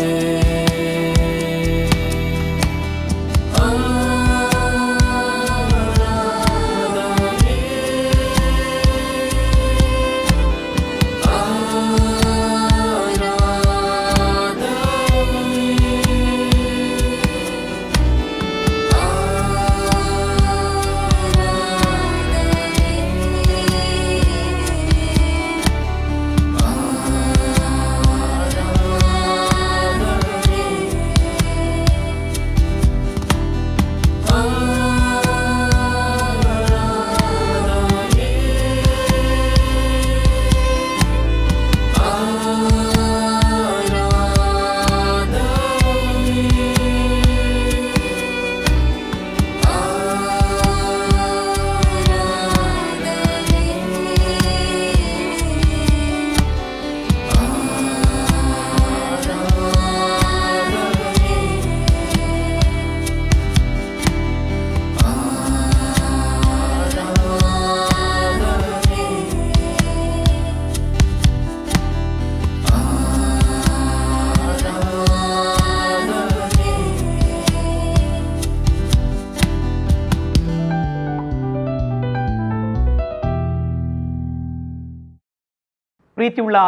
ಪ್ರೀತಿಯುಳ್ಳ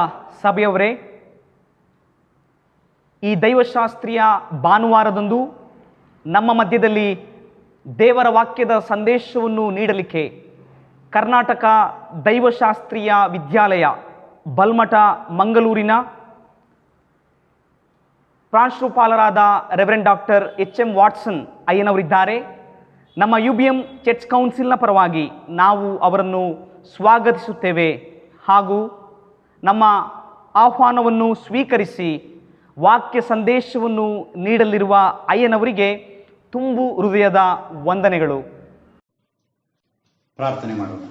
ಸಭೆಯವರೇ, ಈ ದೈವಶಾಸ್ತ್ರೀಯ ಭಾನುವಾರದಂದು ನಮ್ಮ ಮಧ್ಯದಲ್ಲಿ ದೇವರ ವಾಕ್ಯದ ಸಂದೇಶವನ್ನು ನೀಡಲಿಕ್ಕೆ ಕರ್ನಾಟಕ ದೈವಶಾಸ್ತ್ರೀಯ ವಿದ್ಯಾಲಯ ಬಲ್ಮಠ ಮಂಗಳೂರಿನ ಪ್ರಾಂಶುಪಾಲರಾದ ರೆವರೆಂಡ್ ಡಾಕ್ಟರ್ ಎಚ್.ಎಂ. ವಾಟ್ಸನ್ ಅಯ್ಯನವರಿದ್ದಾರೆ. ನಮ್ಮ UBM ಚರ್ಚ್ ಕೌನ್ಸಿಲ್ನ ಪರವಾಗಿ ನಾವು ಅವರನ್ನು ಸ್ವಾಗತಿಸುತ್ತೇವೆ ಹಾಗೂ ನಮ್ಮ ಆಹ್ವಾನವನ್ನು ಸ್ವೀಕರಿಸಿ ವಾಕ್ಯ ಸಂದೇಶವನ್ನು ನೀಡಲಿರುವ ಅಯ್ಯನವರಿಗೆ ತುಂಬು ಹೃದಯದ ವಂದನೆಗಳು. ಪ್ರಾರ್ಥನೆ ಮಾಡೋಣ.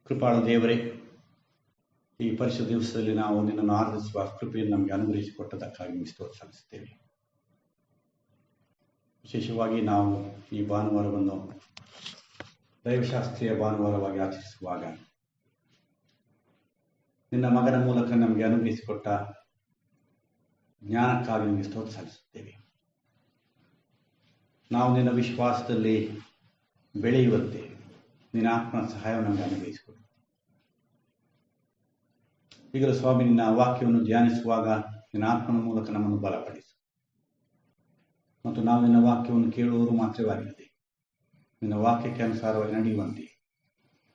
ಕೃಪಾಳು ದೇವರೇ, ಈ ಪರಿಶುದ್ಧ ದಿವಸದಲ್ಲಿ ನಾವು ನಿನ್ನನ್ನು ಆರಾಧಿಸುವ ಕೃಪೆಯನ್ನು ನಮಗೆ ಅನುಗ್ರಹಿಸಿಕೊಟ್ಟದಕ್ಕಾಗಿ ಸ್ತೋತ್ರ ಸಲ್ಲಿಸುತ್ತೇವೆ. ವಿಶೇಷವಾಗಿ ನಾವು ಈ ಭಾನುವಾರವನ್ನು ದೈವಶಾಸ್ತ್ರೀಯ ಭಾನುವಾರವಾಗಿ ಆಚರಿಸುವಾಗ ನಿನ್ನ ಮಗನ ಮೂಲಕ ನಮಗೆ ಅನುಗ್ರಹಿಸಿಕೊಟ್ಟ ಜ್ಞಾನಕ್ಕಾಗಿ ನಿಮಗೆ ಸ್ತೋತ್ರ ಸಲ್ಲಿಸುತ್ತೇವೆ. ನಾವು ನಿನ್ನ ವಿಶ್ವಾಸದಲ್ಲಿ ಬೆಳೆಯುವಂತೆ ನಿನ್ನ ಆತ್ಮನ ಸಹಾಯವನ್ನು ನಮಗೆ ಅನುಗ್ರಹಿಸಿಕೊಡು. ಈಗಲೂ ಸ್ವಾಮಿ, ನಿನ್ನ ವಾಕ್ಯವನ್ನು ಧ್ಯಾನಿಸುವಾಗ ನಿನ್ನ ಆತ್ಮನ ಮೂಲಕ ನಮ್ಮನ್ನು ಬಲಪಡಿಸು ಮತ್ತು ನಾವು ನಿನ್ನ ವಾಕ್ಯವನ್ನು ಕೇಳುವವರು ಮಾತ್ರವಾಗಿರದೆ ನಿನ್ನ ವಾಕ್ಯಕ್ಕೆ ಅನುಸಾರವಾಗಿ ನಡೆಯುವಂತೆ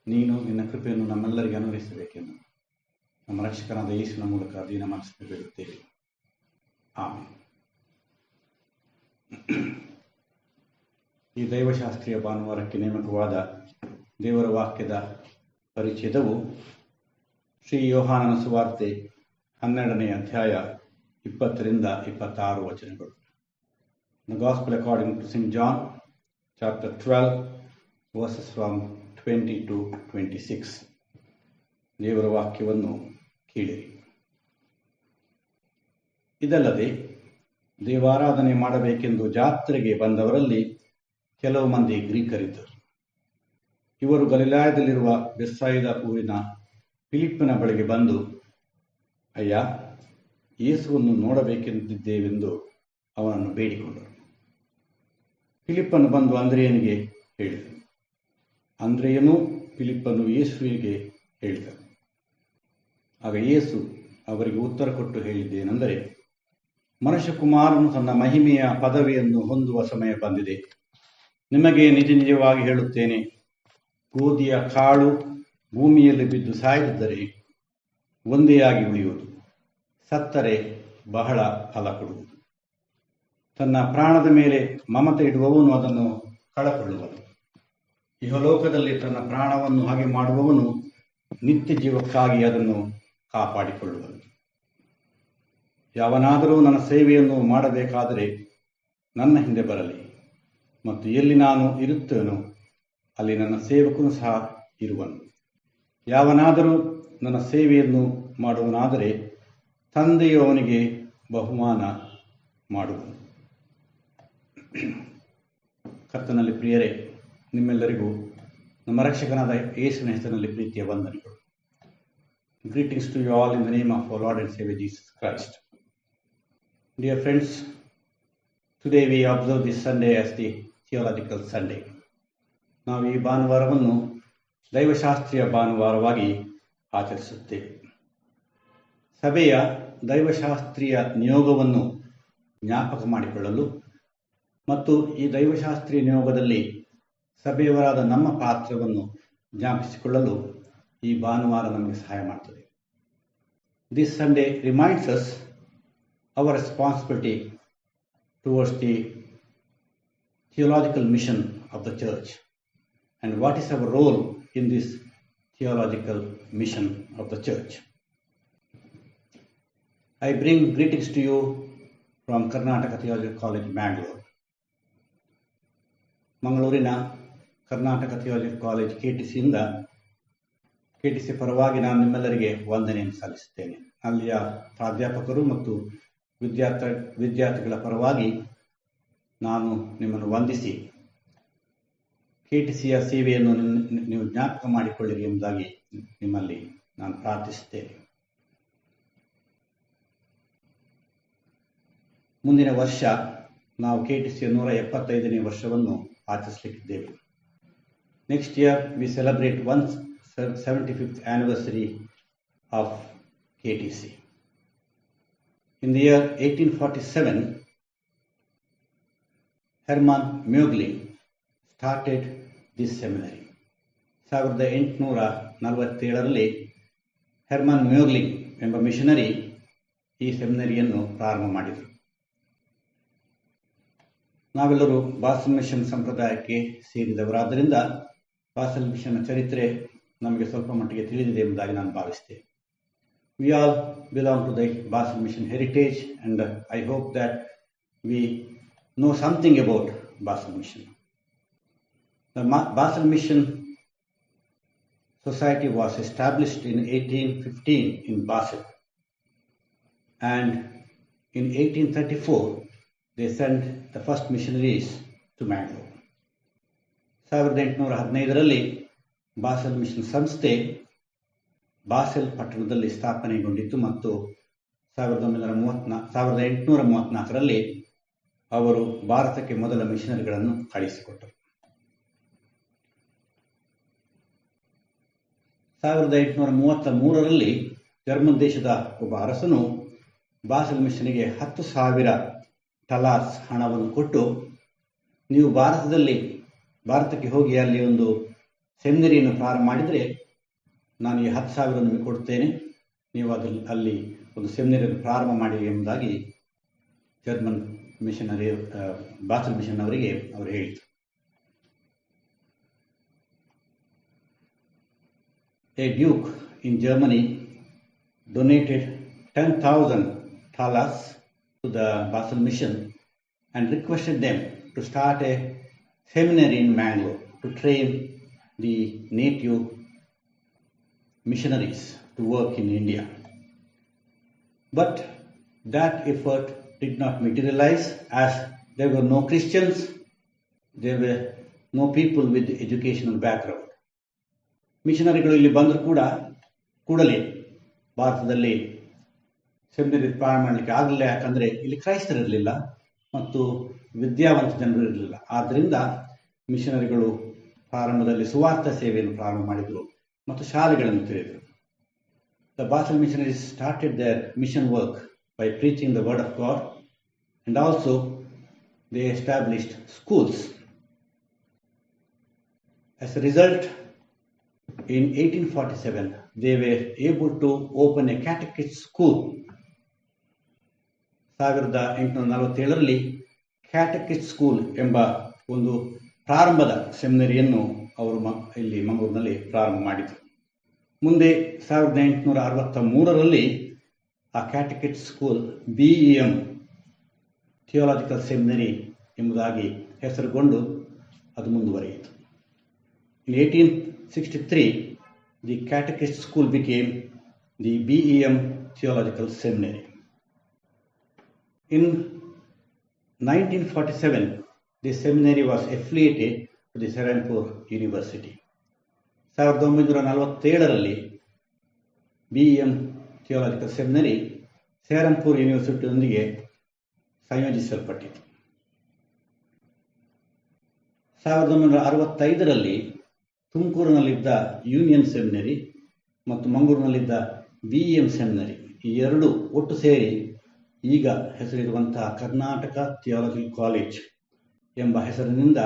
ನೀನು ನಿನ್ನ ಕೃಪೆಯನ್ನು ನಮ್ಮೆಲ್ಲರಿಗೆ ಅನುಗ್ರಹಿಸಬೇಕೆಂದು ನಮ್ಮ ರಕ್ಷಕನಾದ ಯೇಸುವಿನ ಮೂಲಕ ದೀನ ಮನಸ್ಸಿಗೆ ಬೇಡುತ್ತೇವೆ. ಆಮೆನ್. ಈ ದೈವಶಾಸ್ತ್ರೀಯ ಭಾನುವಾರಕ್ಕೆ ನೇಮಕವಾದ ದೇವರ ವಾಕ್ಯದ ಪರಿಚ್ಛೇದವು ಶ್ರೀ ಯೋಹಾನನ ಸುವಾರ್ತೆ 12ನೇ ಅಧ್ಯಾಯ 20ರಿಂದ 26 ವಚನಗಳು. The Gospel according to St. John, chapter 12, verses from 20 to 26. ದೇವರ ವಾಕ್ಯವನ್ನು ಕೇಳಿರಿ. ಇದಲ್ಲದೆ ದೇವಾರಾಧನೆ ಮಾಡಬೇಕೆಂದು ಜಾತ್ರೆಗೆ ಬಂದವರಲ್ಲಿ ಕೆಲವು ಮಂದಿ ಗ್ರೀಕರಿದ್ದರು. ಇವರು ಗಲಿಲಾಯದಲ್ಲಿರುವ ಬೆತ್ಸಾಯಿದ ಊರಿನ ಫಿಲಿಪ್ಪನ ಬಳಿಗೆ ಬಂದು, ಅಯ್ಯ, ಯೇಸುವನ್ನು ನೋಡಬೇಕೆಂದಿದ್ದೇವೆಂದು ಅವನನ್ನು ಬೇಡಿಕೊಂಡರು. ಫಿಲಿಪ್ಪನು ಬಂದು ಅಂದ್ರೆಯನಿಗೆ ಹೇಳಿದನು. ಅಂದ್ರೆಯನೂ ಫಿಲಿಪ್ಪನು ಯೇಸುವಿಗೆ ಹೇಳಿದನು. ಆಗ ಯೇಸು ಅವರಿಗೆ ಉತ್ತರ ಕೊಟ್ಟು ಹೇಳಿದ್ದೇನೆಂದರೆ, ಮನುಷ್ಯಕುಮಾರನು ತನ್ನ ಮಹಿಮೆಯ ಪದವಿಯನ್ನು ಹೊಂದುವ ಸಮಯ ಬಂದಿದೆ. ನಿಮಗೆ ನಿಜ ನಿಜವಾಗಿ ಹೇಳುತ್ತೇನೆ, ಗೋಧಿಯ ಕಾಳು ಭೂಮಿಯಲ್ಲಿ ಬಿದ್ದು ಸಾಯದಿದ್ದರೆ ಒಂದೇ ಆಗಿ ಉಳಿಯುವುದು, ಸತ್ತರೆ ಬಹಳ ಫಲ ಕೊಡುವುದು. ತನ್ನ ಪ್ರಾಣದ ಮೇಲೆ ಮಮತೆ ಇಡುವವನು ಅದನ್ನು ಕಳಕೊಳ್ಳುವನು. ಇಹಲೋಕದಲ್ಲಿ ತನ್ನ ಪ್ರಾಣವನ್ನು ಹಾಗೆ ಮಾಡುವವನು ನಿತ್ಯ ಜೀವಕ್ಕಾಗಿ ಅದನ್ನು ಕಾಪಾಡಿಕೊಳ್ಳುವನು. ಯಾವನಾದರೂ ನನ್ನ ಸೇವೆಯನ್ನು ಮಾಡಬೇಕಾದರೆ ನನ್ನ ಹಿಂದೆ ಬರಲಿ, ಮತ್ತು ಎಲ್ಲಿ ನಾನು ಇರುತ್ತೇನೋ ಅಲ್ಲಿ ನನ್ನ ಸೇವಕನು ಸಹ ಇರುವನು. ಯಾವನಾದರೂ ನನ್ನ ಸೇವೆಯನ್ನು ಮಾಡುವನಾದರೆ ತಂದೆಯು ಅವನಿಗೆ ಬಹುಮಾನ ಮಾಡುವನು. ಕರ್ತನಲ್ಲಿ ಪ್ರಿಯರೇ, ನಿಮ್ಮೆಲ್ಲರಿಗೂ ನಮ್ಮ ರಕ್ಷಕನಾದ ಯೇಸುವಿನ ಹೆಸರಿನಲ್ಲಿ ಪ್ರೀತಿಯ ವಂದನೆಗಳು. Greetings to you all in the name of our Lord and Savior Jesus Christ. Dear friends, today we observe this Sunday as the Theological Sunday. ನಾವು ಈ ಭಾನುವಾರವನ್ನು ದೈವಶಾಸ್ತ್ರೀಯ ಭಾನುವಾರವಾಗಿ ಆಚರಿಸುತ್ತೇವೆ. ಸಭೆಯ ದೈವಶಾಸ್ತ್ರೀಯ ನಿಯೋಗವನ್ನು ಜ್ಞಾಪಕ ಮಾಡಿಕೊಳ್ಳಲು ಮತ್ತು ಈ ದೈವಶಾಸ್ತ್ರೀಯ ನಿಯೋಗದಲ್ಲಿ ಸಭೆಯವರಾದ ನಮ್ಮ ಪಾತ್ರವನ್ನು ಜ್ಞಾಪಿಸಿಕೊಳ್ಳಲು ಈ ಭಾನುವಾರ ನಮಗೆ ಸಹಾಯ ಮಾಡ್ತದೆ. This Sunday reminds us our responsibility towards the theological mission of the church and what is our role in this theological mission of the church. I bring greetings to you from Karnataka Theological College, Bangalore. ಮಂಗಳೂರಿನ ಕರ್ನಾಟಕ ಥಿಯಾಲಜಿಕಲ್ ಕಾಲೇಜ್ ಕೆಟಿಸಿ ಪರವಾಗಿ ನಾನು ನಿಮ್ಮೆಲ್ಲರಿಗೆ ವಂದನೆಯನ್ನು ಸಲ್ಲಿಸುತ್ತೇನೆ. ಅಲ್ಲಿಯ ಪ್ರಾಧ್ಯಾಪಕರು ಮತ್ತು ವಿದ್ಯಾರ್ಥಿಗಳ ಪರವಾಗಿ ನಾನು ನಿಮ್ಮನ್ನು ವಂದಿಸಿ ಕೆಟಿಸಿಯ ಸೇವೆಯನ್ನು ನೀವು ಜ್ಞಾಪಕ ಮಾಡಿಕೊಳ್ಳಿರಿ ಎಂಬುದಾಗಿ ನಿಮ್ಮಲ್ಲಿ ನಾನು ಪ್ರಾರ್ಥಿಸುತ್ತೇನೆ. ಮುಂದಿನ ವರ್ಷ ನಾವು ಕೆಟಿಸಿಯ 175ನೇ ವರ್ಷವನ್ನು ಆಚರಿಸಲಿಕ್ಕಿದ್ದೇವೆ. Next year we celebrate 175th anniversary of KTC. In the year 1847, Hermann Mögling started this seminary. 1847ರಲ್ಲಿ ಹೆರ್ಮನ್ ಮ್ಯೂಗ್ಲಿಂಗ್ ಎಂಬ ಮಿಷನರಿ ಈ ಸೆಮಿನರಿಯನ್ನು ಪ್ರಾರಂಭ ಮಾಡಿದರು. ನಾವೆಲ್ಲರೂ ಬಾಸಲ್ ಮಿಷನ್ ಸಂಪ್ರದಾಯಕ್ಕೆ ಸೇರಿದವರಾದ್ದರಿಂದ ಬಾಸಲ್ ಮಿಷನ್ನ ಚರಿತ್ರೆ ನಮಗೆ ಸ್ವಲ್ಪ ಮಟ್ಟಿಗೆ ತಿಳಿದಿದೆ ಎಂಬುದಾಗಿ ನಾನು ಭಾವಿಸ್ತೇನೆ. We all belong to the Basel Mission heritage and I hope that we know something about Basel Mission. The Basel Mission Society was established in 1815 in Basel and in 1834 they sent the first missionaries to Mangalore. 1815ರಲ್ಲಿ ಬಾಸೆಲ್ ಮಿಷನ್ ಸಂಸ್ಥೆ ಬಾಸೆಲ್ ಪಟ್ಟಣದಲ್ಲಿ ಸ್ಥಾಪನೆಗೊಂಡಿತು ಮತ್ತು 1834ರಲ್ಲಿ ಅವರು ಭಾರತಕ್ಕೆ ಮೊದಲ ಮಿಷನರಿಗಳನ್ನು ಕಳಿಸಿಕೊಟ್ಟರು. 1833ರಲ್ಲಿ ಜರ್ಮನ್ ದೇಶದ ಒಬ್ಬ ಅರಸನು ಬಾಸೆಲ್ ಮಿಷನ್ಗೆ 10,000 ಟಲಾರ್ಸ್ ಹಣವನ್ನು ಕೊಟ್ಟು, ನೀವು ಭಾರತಕ್ಕೆ ಹೋಗಿ ಅಲ್ಲಿ ಒಂದು ಸೆಮಿನರಿಯನ್ನು ಪ್ರಾರಂಭ ಮಾಡಿದರೆ ನಾನು ಈ 10,000 ನಿಮಗೆ ಕೊಡ್ತೇನೆ, ನೀವು ಅಲ್ಲಿ ಒಂದು ಸೆಮಿನರಿಯನ್ನು ಪ್ರಾರಂಭ ಮಾಡಿ ಎಂಬುದಾಗಿ ಜರ್ಮನ್ ಮಿಷನರಿ ಬಾಸೆಲ್ ಮಿಷನ್ ಅವರಿಗೆ ಅವರು ಹೇಳಿದರು. A duke in Germany donated 10,000 thalers to the Basel Mission and requested them to start a seminary in Mangalore to train the native missionaries to work in India. But that effort did not materialize as there were no Christians, there were no people with educational background. ಮಿಷನರಿಗಳು ಇಲ್ಲಿ ಬಂದರೂ ಕೂಡಲೇ ಭಾರತದಲ್ಲಿ ಸೆಮಿನರಿ ಪ್ರಾರಂಭ ಮಾಡಲಿಕ್ಕೆ ಆಗಲಿಲ್ಲ. ಯಾಕಂದರೆ ಇಲ್ಲಿ ಕ್ರೈಸ್ತರಿರಲಿಲ್ಲ ಮತ್ತು ವಿದ್ಯಾವಂತ ಜನರು ಇರಲಿಲ್ಲ. ಆದ್ದರಿಂದ ಮಿಷನರಿಗಳು ಪ್ರಾರಂಭದಲ್ಲಿ ಸುವಾರ್ಥ ಸೇವೆಯನ್ನು ಪ್ರಾರಂಭ ಮಾಡಿದರು ಮತ್ತು ಶಾಲೆಗಳನ್ನು ತೆರೆದರು. The Basel missionaries started their mission work by preaching the word of God and also they established schools. As a result, in 1847 they were able to open a catechist school. 1847ರಲ್ಲಿ ಕ್ಯಾಟಕಿಸ್ಟ್ ಸ್ಕೂಲ್ ಎಂಬ ಒಂದು ಪ್ರಾರಂಭದ ಸೆಮಿನರಿಯನ್ನು ಅವರು ಇಲ್ಲಿ ಮಂಗಳೂರಿನಲ್ಲಿ ಪ್ರಾರಂಭ ಮಾಡಿದರು. ಮುಂದೆ 1863ರಲ್ಲಿ ಆ ಕ್ಯಾಟಕಿಸ್ಟ್ ಸ್ಕೂಲ್ BEM ಥಿಯಾಲಜಿಕಲ್ ಸೆಮಿನರಿ ಎಂಬುದಾಗಿ ಹೆಸರುಗೊಂಡು ಅದು ಮುಂದುವರಿಯಿತು. In 1863 the catechist school became the BEM Theological Seminary. In 1947 the seminary was affiliated to the Serampore University. 1947ರಲ್ಲಿ BEM Theological Seminary ಸೆರಂಪೂರ್ ಯೂನಿವರ್ಸಿಟಿಯೊಂದಿಗೆ ಸಂಯೋಜಿಸಲ್ಪಟ್ಟಿತು. 1965ರಲ್ಲಿ ತುಮಕೂರಿನಲ್ಲಿದ್ದ ಯೂನಿಯನ್ ಸೆಮಿನರಿ ಮತ್ತು ಮಂಗಳೂರಿನಲ್ಲಿದ್ದ BEM ಸೆಮಿನರಿ ಈ ಎರಡು ಒಟ್ಟು ಸೇರಿ ಈಗ ಹೆಸರಿರುವಂತಹ ಕರ್ನಾಟಕ ಥಿಯಾಲಜಿಕಲ್ ಕಾಲೇಜ್ ಎಂಬ ಹೆಸರಿನಿಂದ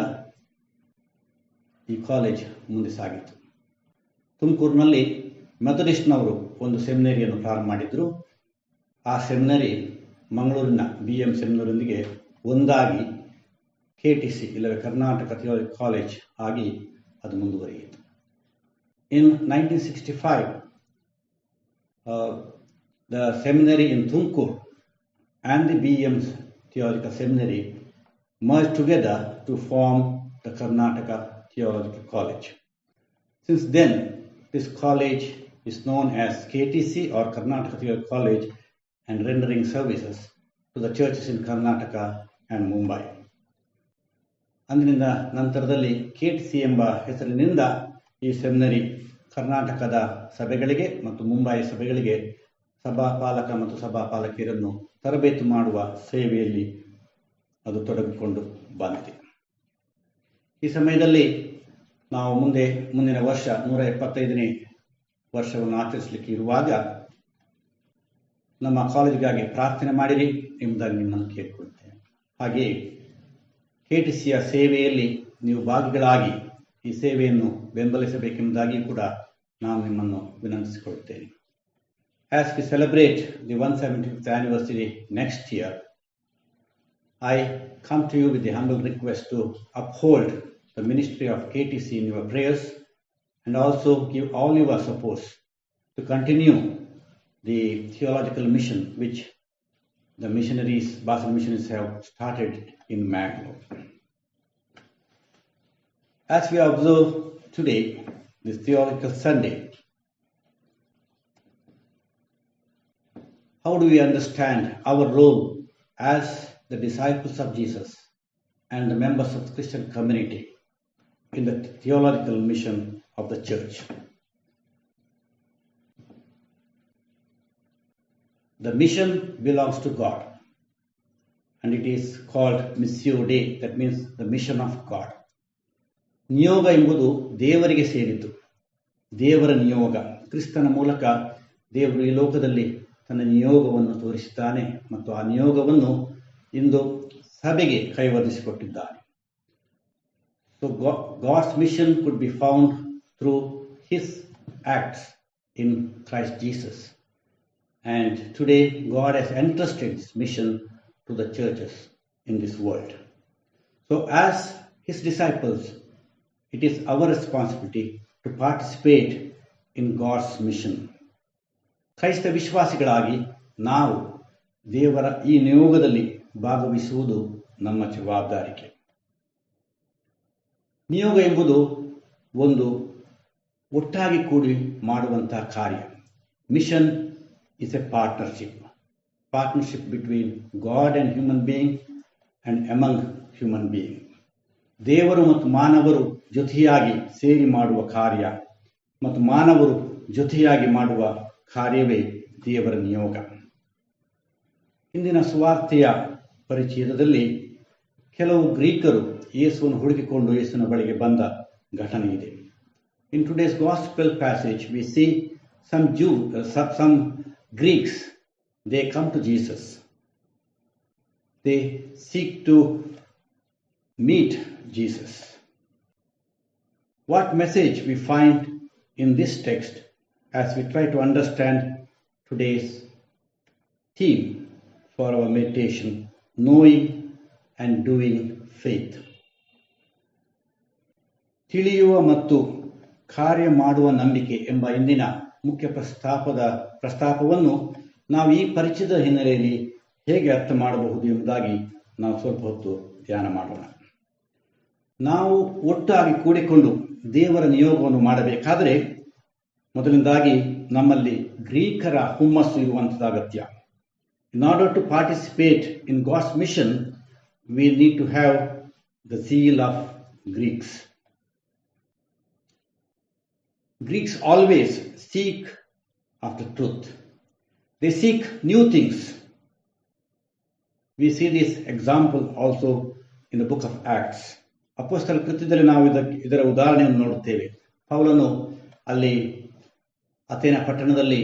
ಈ ಕಾಲೇಜ್ ಮುಂದೆ ಸಾಗಿತು. ತುಮಕೂರಿನಲ್ಲಿ ಮೆಥಡಿಸ್ಟ್ನವರು ಒಂದು ಸೆಮಿನರಿಯನ್ನು ಪ್ರಾರಂಭ ಮಾಡಿದರು. ಆ ಸೆಮಿನರಿ ಮಂಗಳೂರಿನ BEM ಸೆಮಿನರಿಯೊಂದಿಗೆ ಒಂದಾಗಿ KTC ಇಲ್ಲವೇ ಕರ್ನಾಟಕ ಥಿಯಾಲಜಿಕಲ್ ಕಾಲೇಜ್ ಆಗಿ ಅದು ಮುಂದುವರಿಯಿತು. In 1965 the seminary in Tumkur and the BEM Theological Seminary merged together to form the Karnataka Theological College. Since then, this college is known as KTC or Karnataka Theological College and rendering services to the churches in Karnataka and Mumbai. ಅಂದಿನಿಂದ ನಂತರದಲ್ಲಿ KTC ಎಂಬ ಹೆಸರಿನಿಂದ ಈ ಸೆಮಿನರಿ ಕರ್ನಾಟಕದ ಸಭೆಗಳಿಗೆ ಮತ್ತು ಮುಂಬೈ ಸಭೆಗಳಿಗೆ ಸಭಾಪಾಲಕ ಮತ್ತು ಸಭಾಪಾಲಕಿಯರನ್ನು ತರಬೇತಿ ಮಾಡುವ ಸೇವೆಯಲ್ಲಿ ಅದು ತೊಡಗಿಕೊಂಡು ಬಂದಿದೆ. ಈ ಸಮಯದಲ್ಲಿ ನಾವು ಮುಂದಿನ ವರ್ಷ 175ನೇ ವರ್ಷವನ್ನು ಆಚರಿಸಲಿಕ್ಕೆ ಇರುವಾಗ ನಮ್ಮ ಕಾಲೇಜಿಗಾಗಿ ಪ್ರಾರ್ಥನೆ ಮಾಡಿರಿ ಎಂಬುದಾಗಿ ನಿಮ್ಮನ್ನು ಕೇಳಿಕೊಳ್ತೇನೆ. ಹಾಗೆಯೇ KTCಯ ಸೇವೆಯಲ್ಲಿ ನೀವು ಭಾಗಿಗಳಾಗಿ ಈ ಸೇವೆಯನ್ನು ಬೆಂಬಲಿಸಬೇಕೆಂಬುದಾಗಿ ಕೂಡ ನಾನು ನಿಮ್ಮನ್ನು ವಿನಂತಿಸಿಕೊಳ್ಳುತ್ತೇನೆ. As we celebrate the 175th anniversary next year, I come to you with the humble request to uphold the ministry of KTC in your prayers and also give all your support to continue the theological mission which the missionaries, Basel missionaries have started in Mangalore. As we observe today, this Theological Sunday, how do we understand our role as the disciples of Jesus and the members of the Christian community in the theological mission of the church? The mission belongs to God and it is called Missio Dei, that means the mission of God. ನಿಯೋಗ ಎಂಬುದು ದೇವರಿಗೆ ಸೇರಿದ್ದು, ದೇವರ ನಿಯೋಗ. ಕ್ರಿಸ್ತನ ಮೂಲಕ ದೇವರು ಈ ಲೋಕದಲ್ಲಿ ತನ್ನ ನಿಯೋಗವನ್ನು ತೋರಿಸಿದ್ದಾನೆ ಮತ್ತು ಆ ನಿಯೋಗವನ್ನು ಇಂದು ಸಭೆಗೆ ಕೈವರ್ಧಿಸಿಕೊಟ್ಟಿದ್ದಾನೆ. So God's mission could be found through his acts in Christ Jesus. And today God has entrusted this mission to the churches in this world. So as his disciples, it is our responsibility to participate in God's mission. ಕ್ರೈಸ್ತ ವಿಶ್ವಾಸಿಗಳಾಗಿ ನಾವು ದೇವರ ಈ ನಿಯೋಗದಲ್ಲಿ ಭಾಗವಹಿಸುವುದು ನಮ್ಮ ಜವಾಬ್ದಾರಿಕೆ. ನಿಯೋಗ ಎಂಬುದು ಒಂದು ಒಟ್ಟಾಗಿ ಕೂಡಿ ಮಾಡುವಂತಹ ಕಾರ್ಯ. Mission is a partnership between God and human being and among human being. ದೇವರು ಮತ್ತು ಮಾನವರು ಜೊತೆಯಾಗಿ ಸೇರಿ ಮಾಡುವ ಕಾರ್ಯ ಮತ್ತು ಮಾನವರು ಜೊತೆಯಾಗಿ ಮಾಡುವ ಕಾರ್ಯವೇ ದೇವರ ನಿಯೋಗ. ಇಂದಿನ ಸುವಾರ್ತೆಯ ಪರಿಚಯದಲ್ಲಿ ಕೆಲವು ಗ್ರೀಕರು ಯೇಸುವನ್ನು ಹುಡುಕಿಕೊಂಡು ಯೇಸುವಿನ ಬಳಿಗೆ ಬಂದ ಘಟನೆ ಇದೆ. In today's gospel passage we see some Greeks, they come to Jesus. They seek to meet Jesus. What message we find in this text as we try to understand today's theme for our meditation, knowing and doing faith. ತಿಳಿಯುವ ಮತ್ತು ಕಾರ್ಯ ಮಾಡುವ ನಂಬಿಕೆ ಎಂಬ ಇಂದಿನ ಮುಖ್ಯ ಪ್ರಸ್ತಾಪವನ್ನು ನಾವು ಈ ಪರಿಚಯದ ಹಿನ್ನೆಲೆಯಲ್ಲಿ ಹೇಗೆ ಅರ್ಥ ಮಾಡಬಹುದು ಎಂಬುದಾಗಿ ನಾವು ಸ್ವಲ್ಪ ಹೊತ್ತು ಧ್ಯಾನ ಮಾಡೋಣ. ನಾವು ಒಟ್ಟಾಗಿ ಕೂಡಿಕೊಂಡು ದೇವರ ನಿಯೋಗವನ್ನು ಮಾಡಬೇಕಾದರೆ ಮೊದಲನೇದಾಗಿ ನಮ್ಮಲ್ಲಿ ಗ್ರೀಕರ ಹುಮ್ಮಸ್ಸು ಇರುವಂಥದ್ದು ಅಗತ್ಯ. In order to participate in God's mission, we need to have the zeal of Greeks. Greeks always seek after truth. They seek new things. We see this example also in the book of Acts. ಅಪೊಸ್ತಲ ಕೃತ್ಯದಲ್ಲಿ ನಾವು ಇದರ ಉದಾಹರಣೆಯನ್ನು ನೋಡುತ್ತೇವೆ. ಪೌಲನು ಅಲ್ಲಿ ಅಥೇನ ಪಟ್ಟಣದಲ್ಲಿ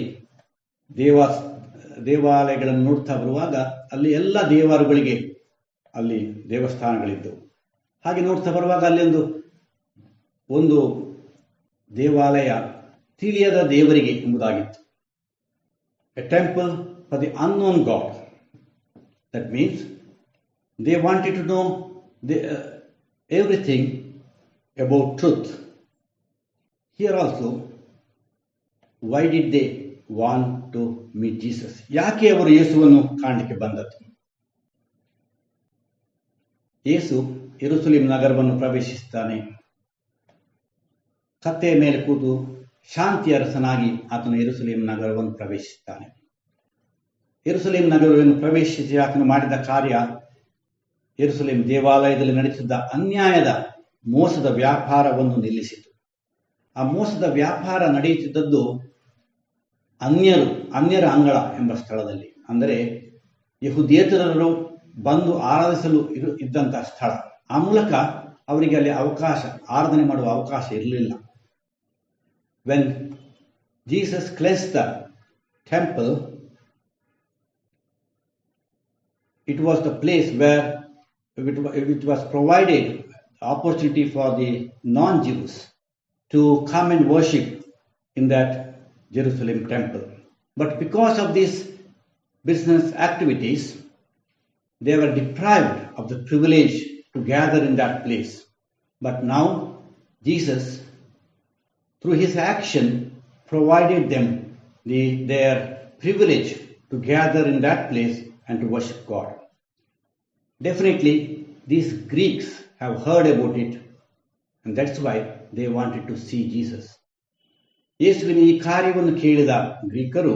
ದೇವಾಲಯಗಳನ್ನು ನೋಡ್ತಾ ಬರುವಾಗ ಅಲ್ಲಿ ಎಲ್ಲ ದೇವಾರುಗಳಿಗೆ ಅಲ್ಲಿ ದೇವಸ್ಥಾನಗಳಿದ್ದವು. ಹಾಗೆ ನೋಡ್ತಾ ಬರುವಾಗ ಅಲ್ಲಿ ಒಂದು ದೇವಾಲಯ ತಿಳಿಯದ ದೇವರಿಗೆ ಎಂಬುದಾಗಿತ್ತು. A temple for the unknown god. That means they wanted to know everything about truth. Here also, why did they want to meet Jesus? ಯಾಕೆ ಅವರು ಯೇಸುವನ್ನು ಕಾಣಲಿಕ್ಕೆ ಬಂದದ್ದು? ಯೇಸು ಯೆರೂಸಲೇಮ್ ನಗರವನ್ನು ಪ್ರವೇಶಿಸುತ್ತಾನೆ. ಕತ್ತೆಯ ಮೇಲೆ ಕೂತು ಶಾಂತಿಯ ಅರಸನಾಗಿ ಆತನು ಯೆರೂಸಲೇಮ್ ನಗರವನ್ನು ಪ್ರವೇಶಿಸುತ್ತಾನೆ. ಯೆರೂಸಲೇಮ್ ನಗರವನ್ನು ಪ್ರವೇಶಿಸಿ ಆತನು ಮಾಡಿದ ಕಾರ್ಯ ಯೆರೂಸಲೇಮ್ ದೇವಾಲಯದಲ್ಲಿ ನಡೆಸಿದ್ದ ಅನ್ಯಾಯದ ಮೋಸದ ವ್ಯಾಪಾರವನ್ನು ನಿಲ್ಲಿಸಿತು. ಆ ಮೋಸದ ವ್ಯಾಪಾರ ನಡೆಯುತ್ತಿದ್ದದ್ದು ಅನ್ಯರ ಅಂಗಳ ಎಂಬ ಸ್ಥಳದಲ್ಲಿ, ಅಂದರೆ ಯೆಹೂದ್ಯೇತರರು ಬಂದು ಆರಾಧಿಸಲು ಇದ್ದಂತಹ ಸ್ಥಳ. ಆ ಮೂಲಕ ಅವರಿಗೆ ಅಲ್ಲಿ ಆರಾಧನೆ ಮಾಡುವ ಅವಕಾಶ ಇರಲಿಲ್ಲ. When Jesus cleansed the temple, it was the place where it was provided opportunity for the non-Jews to come and worship in that Jerusalem temple. But because of these business activities, they were deprived of the privilege to gather in that place. But now Jesus, through his action, provided them their privilege to gather in that place and to worship God. Definitely, these Greeks have heard about it, and that's why they wanted to see Jesus. ಯೇಸುವಿನ ಈ ಕಾರ್ಯವನ್ನು ಕೇಳಿದ ಗ್ರೀಕರು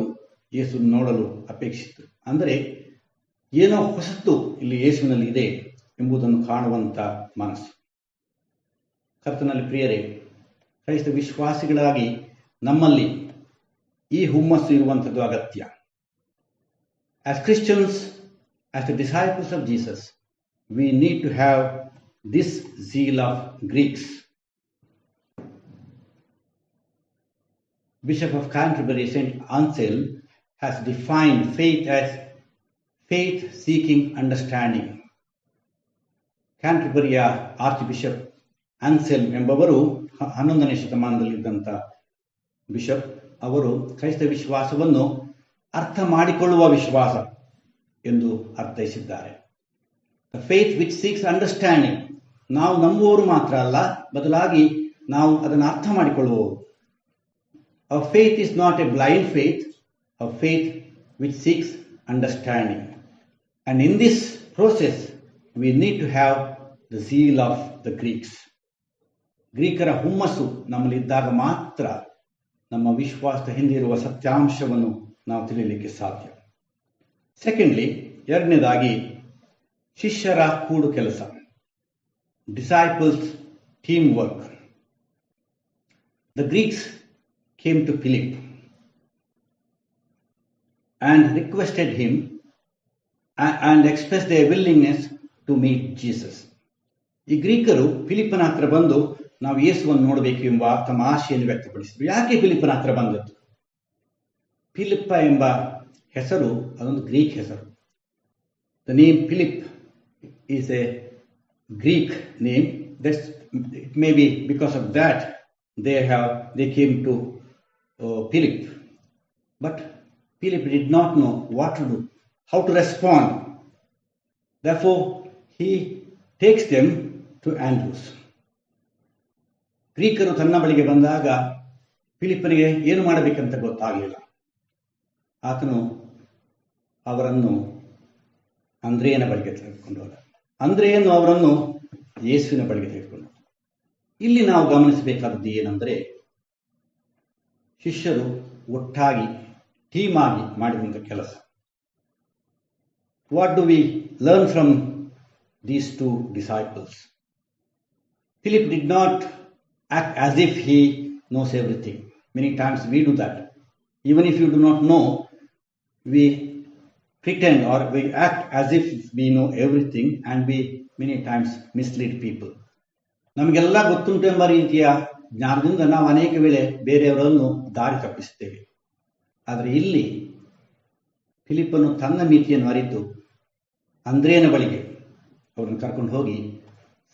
ಯೇಸುವನ್ನು ನೋಡಲು ಅಪೇಕ್ಷಿಸಿದರು. ಅಂದರೆ ಏನೋ ಹೊಸತು ಇಲ್ಲಿ ಯೇಸುವಿನಲ್ಲಿ ಇದೆ ಎಂಬುದನ್ನು ಕಾಣುವಂತ ಮನಸ್ಸು. ಕರ್ತನಲ್ಲಿ ಪ್ರಿಯರೇ, ಕ್ರೈಸ್ತ ವಿಶ್ವಾಸಿಗಳಾಗಿ ನಮ್ಮಲ್ಲಿ ಈ ಹುಮ್ಮಸ್ಸು ಇರುವಂಥದ್ದು ಅಗತ್ಯ. As Christians, as the disciples of Jesus, we need to have this zeal of Greeks. Bishop of Canterbury, St. Anselm, has defined faith as faith seeking understanding. ಕ್ಯಾಂಟರ್ಬರಿಯ ಆರ್ಚ್ ಬಿಷಪ್ ಆನ್ಸೆಲ್ಮ್ ಎಂಬವರು 11ನೇ ಶತಮಾನದಲ್ಲಿದ್ದಂಥ ಬಿಷಪ್. ಅವರು ಕ್ರೈಸ್ತ ವಿಶ್ವಾಸವನ್ನು ಅರ್ಥ ಮಾಡಿಕೊಳ್ಳುವ ವಿಶ್ವಾಸ ಎಂದು ಅರ್ಥೈಸಿದ್ದಾರೆ. The faith which seeks understanding. ನಾವು ನಂಬುವವರು ಮಾತ್ರ ಅಲ್ಲ, ಬದಲಾಗಿ ನಾವು ಅದನ್ನು ಅರ್ಥ ಮಾಡಿಕೊಳ್ಳುವವರು. Our faith is not a blind faith, a faith which seeks understanding. And in this process, we need to have the zeal of the Greeks. ಗ್ರೀಕರ ಹುಮ್ಮಸ್ಸು ನಮ್ಮಲ್ಲಿದ್ದಾಗ ಮಾತ್ರ ನಮ್ಮ ವಿಶ್ವಾಸದ ಹಿಂದಿರುವ ಸತ್ಯಾಂಶವನ್ನು ನಾವು ತಿಳಿಯಲಿಕ್ಕೆ ಸಾಧ್ಯ. ಸೆಕೆಂಡ್ಲಿ, ಎರಡನೇದಾಗಿ ಶಿಷ್ಯರ ಕೂಡು ಕೆಲಸ, disciples team work. The Greeks came to Philip and requested him and expressed their willingness to meet Jesus. ಈ ಗ್ರೀಕರು ಫಿಲಿಪ್ಪನ ಹತ್ರ ಬಂದು ನಾವು ಯೇಸುವನ್ನು ನೋಡಬೇಕು ಎಂಬ ತಮ್ಮ ಆಶೆಯನ್ನು ವ್ಯಕ್ತಪಡಿಸಿದರು. ಯಾಕೆ ಫಿಲಿಪ್ಪನ ಹತ್ರ ಬಂದದ್ದು? ಫಿಲಿಪ್ಪ ಎಂಬ ಹೆಸರು ಅದೊಂದು ಗ್ರೀಕ್ ಹೆಸರು. The name Philip is a Greek name. It may be because of that they came to Philip. But Philip did not know what to do, how to respond. Therefore, he takes them to Andrews. ಗ್ರೀಕರು ತನ್ನ ಬಳಿಗೆ ಬಂದಾಗ ಫಿಲಿಪ್ಪನಿಗೆ ಏನು ಮಾಡಬೇಕಂತ ಗೊತ್ತಾಗಲಿಲ್ಲ. ಆತನು ಅವರನ್ನು ಅಂದ್ರೆಯನ ಬಳಿಗೆ ತೆಗೆದುಕೊಂಡು ಹೋದ. ಅಂದ್ರೆಯನ್ನು ಅವರನ್ನು ಯೇಸುವಿನ ಬಳಿಗೆ ತೆಗೆದುಕೊಂಡು ಹೋದ. ಇಲ್ಲಿ ನಾವು ಗಮನಿಸಬೇಕಾದದ್ದು ಏನಂದರೆ, ಶಿಷ್ಯರು ಒಟ್ಟಾಗಿ ಟೀಮ್ ಆಗಿ ಮಾಡಿದಂಥ ಕೆಲಸ. What do we learn from these two disciples? Philip did not act as if he knows everything. Many times we do that. Even if you do not know, we pretend or we act as if we know everything, and we many times mislead people. ನಮಗೆಲ್ಲ ಗೊತ್ತುಂಟು ಎಂಬ ರೀತಿಯ ಜ್ಞಾನದಿಂದ ನಾವು ಅನೇಕ ವೇಳೆ ಬೇರೆಯವರನ್ನು ದಾರಿ ತಪ್ಪಿಸುತ್ತೇವೆ. ಆದರೆ ಇಲ್ಲಿ ಫಿಲಿಪ್ಪನು ತನ್ನ ಮಿತಿಯನ್ನು ಅರಿತು ಅಂದ್ರೇಯನ ಬಳಿಗೆ ಅವರನ್ನು ಕರ್ಕೊಂಡು ಹೋಗಿ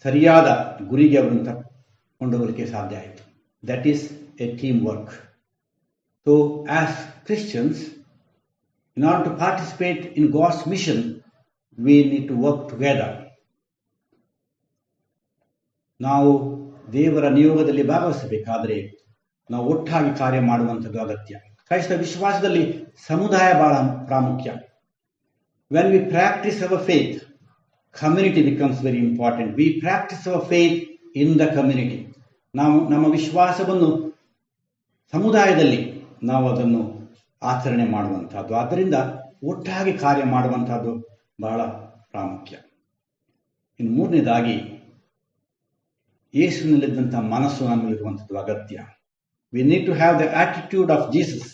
ಸರಿಯಾದ ಗುರಿಗೆ ಅವರನ್ನು ಕೊಂಡೋಗಲಿಕ್ಕೆ ಸಾಧ್ಯ ಆಯಿತು. That is a team work. So as Christians, in order to participate in God's mission, we need to work together. ನಾವು ದೇವರ ನಿಯೋಗದಲ್ಲಿ ಭಾಗವಹಿಸಬೇಕಾದರೆ ನಾವು ಒಟ್ಟಾಗಿ ಕಾರ್ಯ ಮಾಡುವಂಥದ್ದು ಅಗತ್ಯ. ಕ್ರೈಸ್ತ ವಿಶ್ವಾಸದಲ್ಲಿ ಸಮುದಾಯ ಬಹಳ ಪ್ರಾಮುಖ್ಯ. When we practice hour faith, community becomes very important. We practice our faith in the community. ನಾವು ನಮ್ಮ ವಿಶ್ವಾಸವನ್ನು ಸಮುದಾಯದಲ್ಲಿ ನಾವು ಅದನ್ನು ಆಚರಣೆ ಮಾಡುವಂಥದ್ದು. ಆದ್ದರಿಂದ ಒಟ್ಟಾಗಿ ಕಾರ್ಯ ಮಾಡುವಂಥದ್ದು ಬಹಳ ಪ್ರಾಮುಖ್ಯ. ಇನ್ನು ಮೂರನೇದಾಗಿ, ಯೇಸುವಿನಲ್ಲಿದ್ದಂಥ ಮನಸ್ಸು ನಮ್ಮಲ್ಲಿರುವಂಥದ್ದು ಅಗತ್ಯ. We need to have the attitude of Jesus.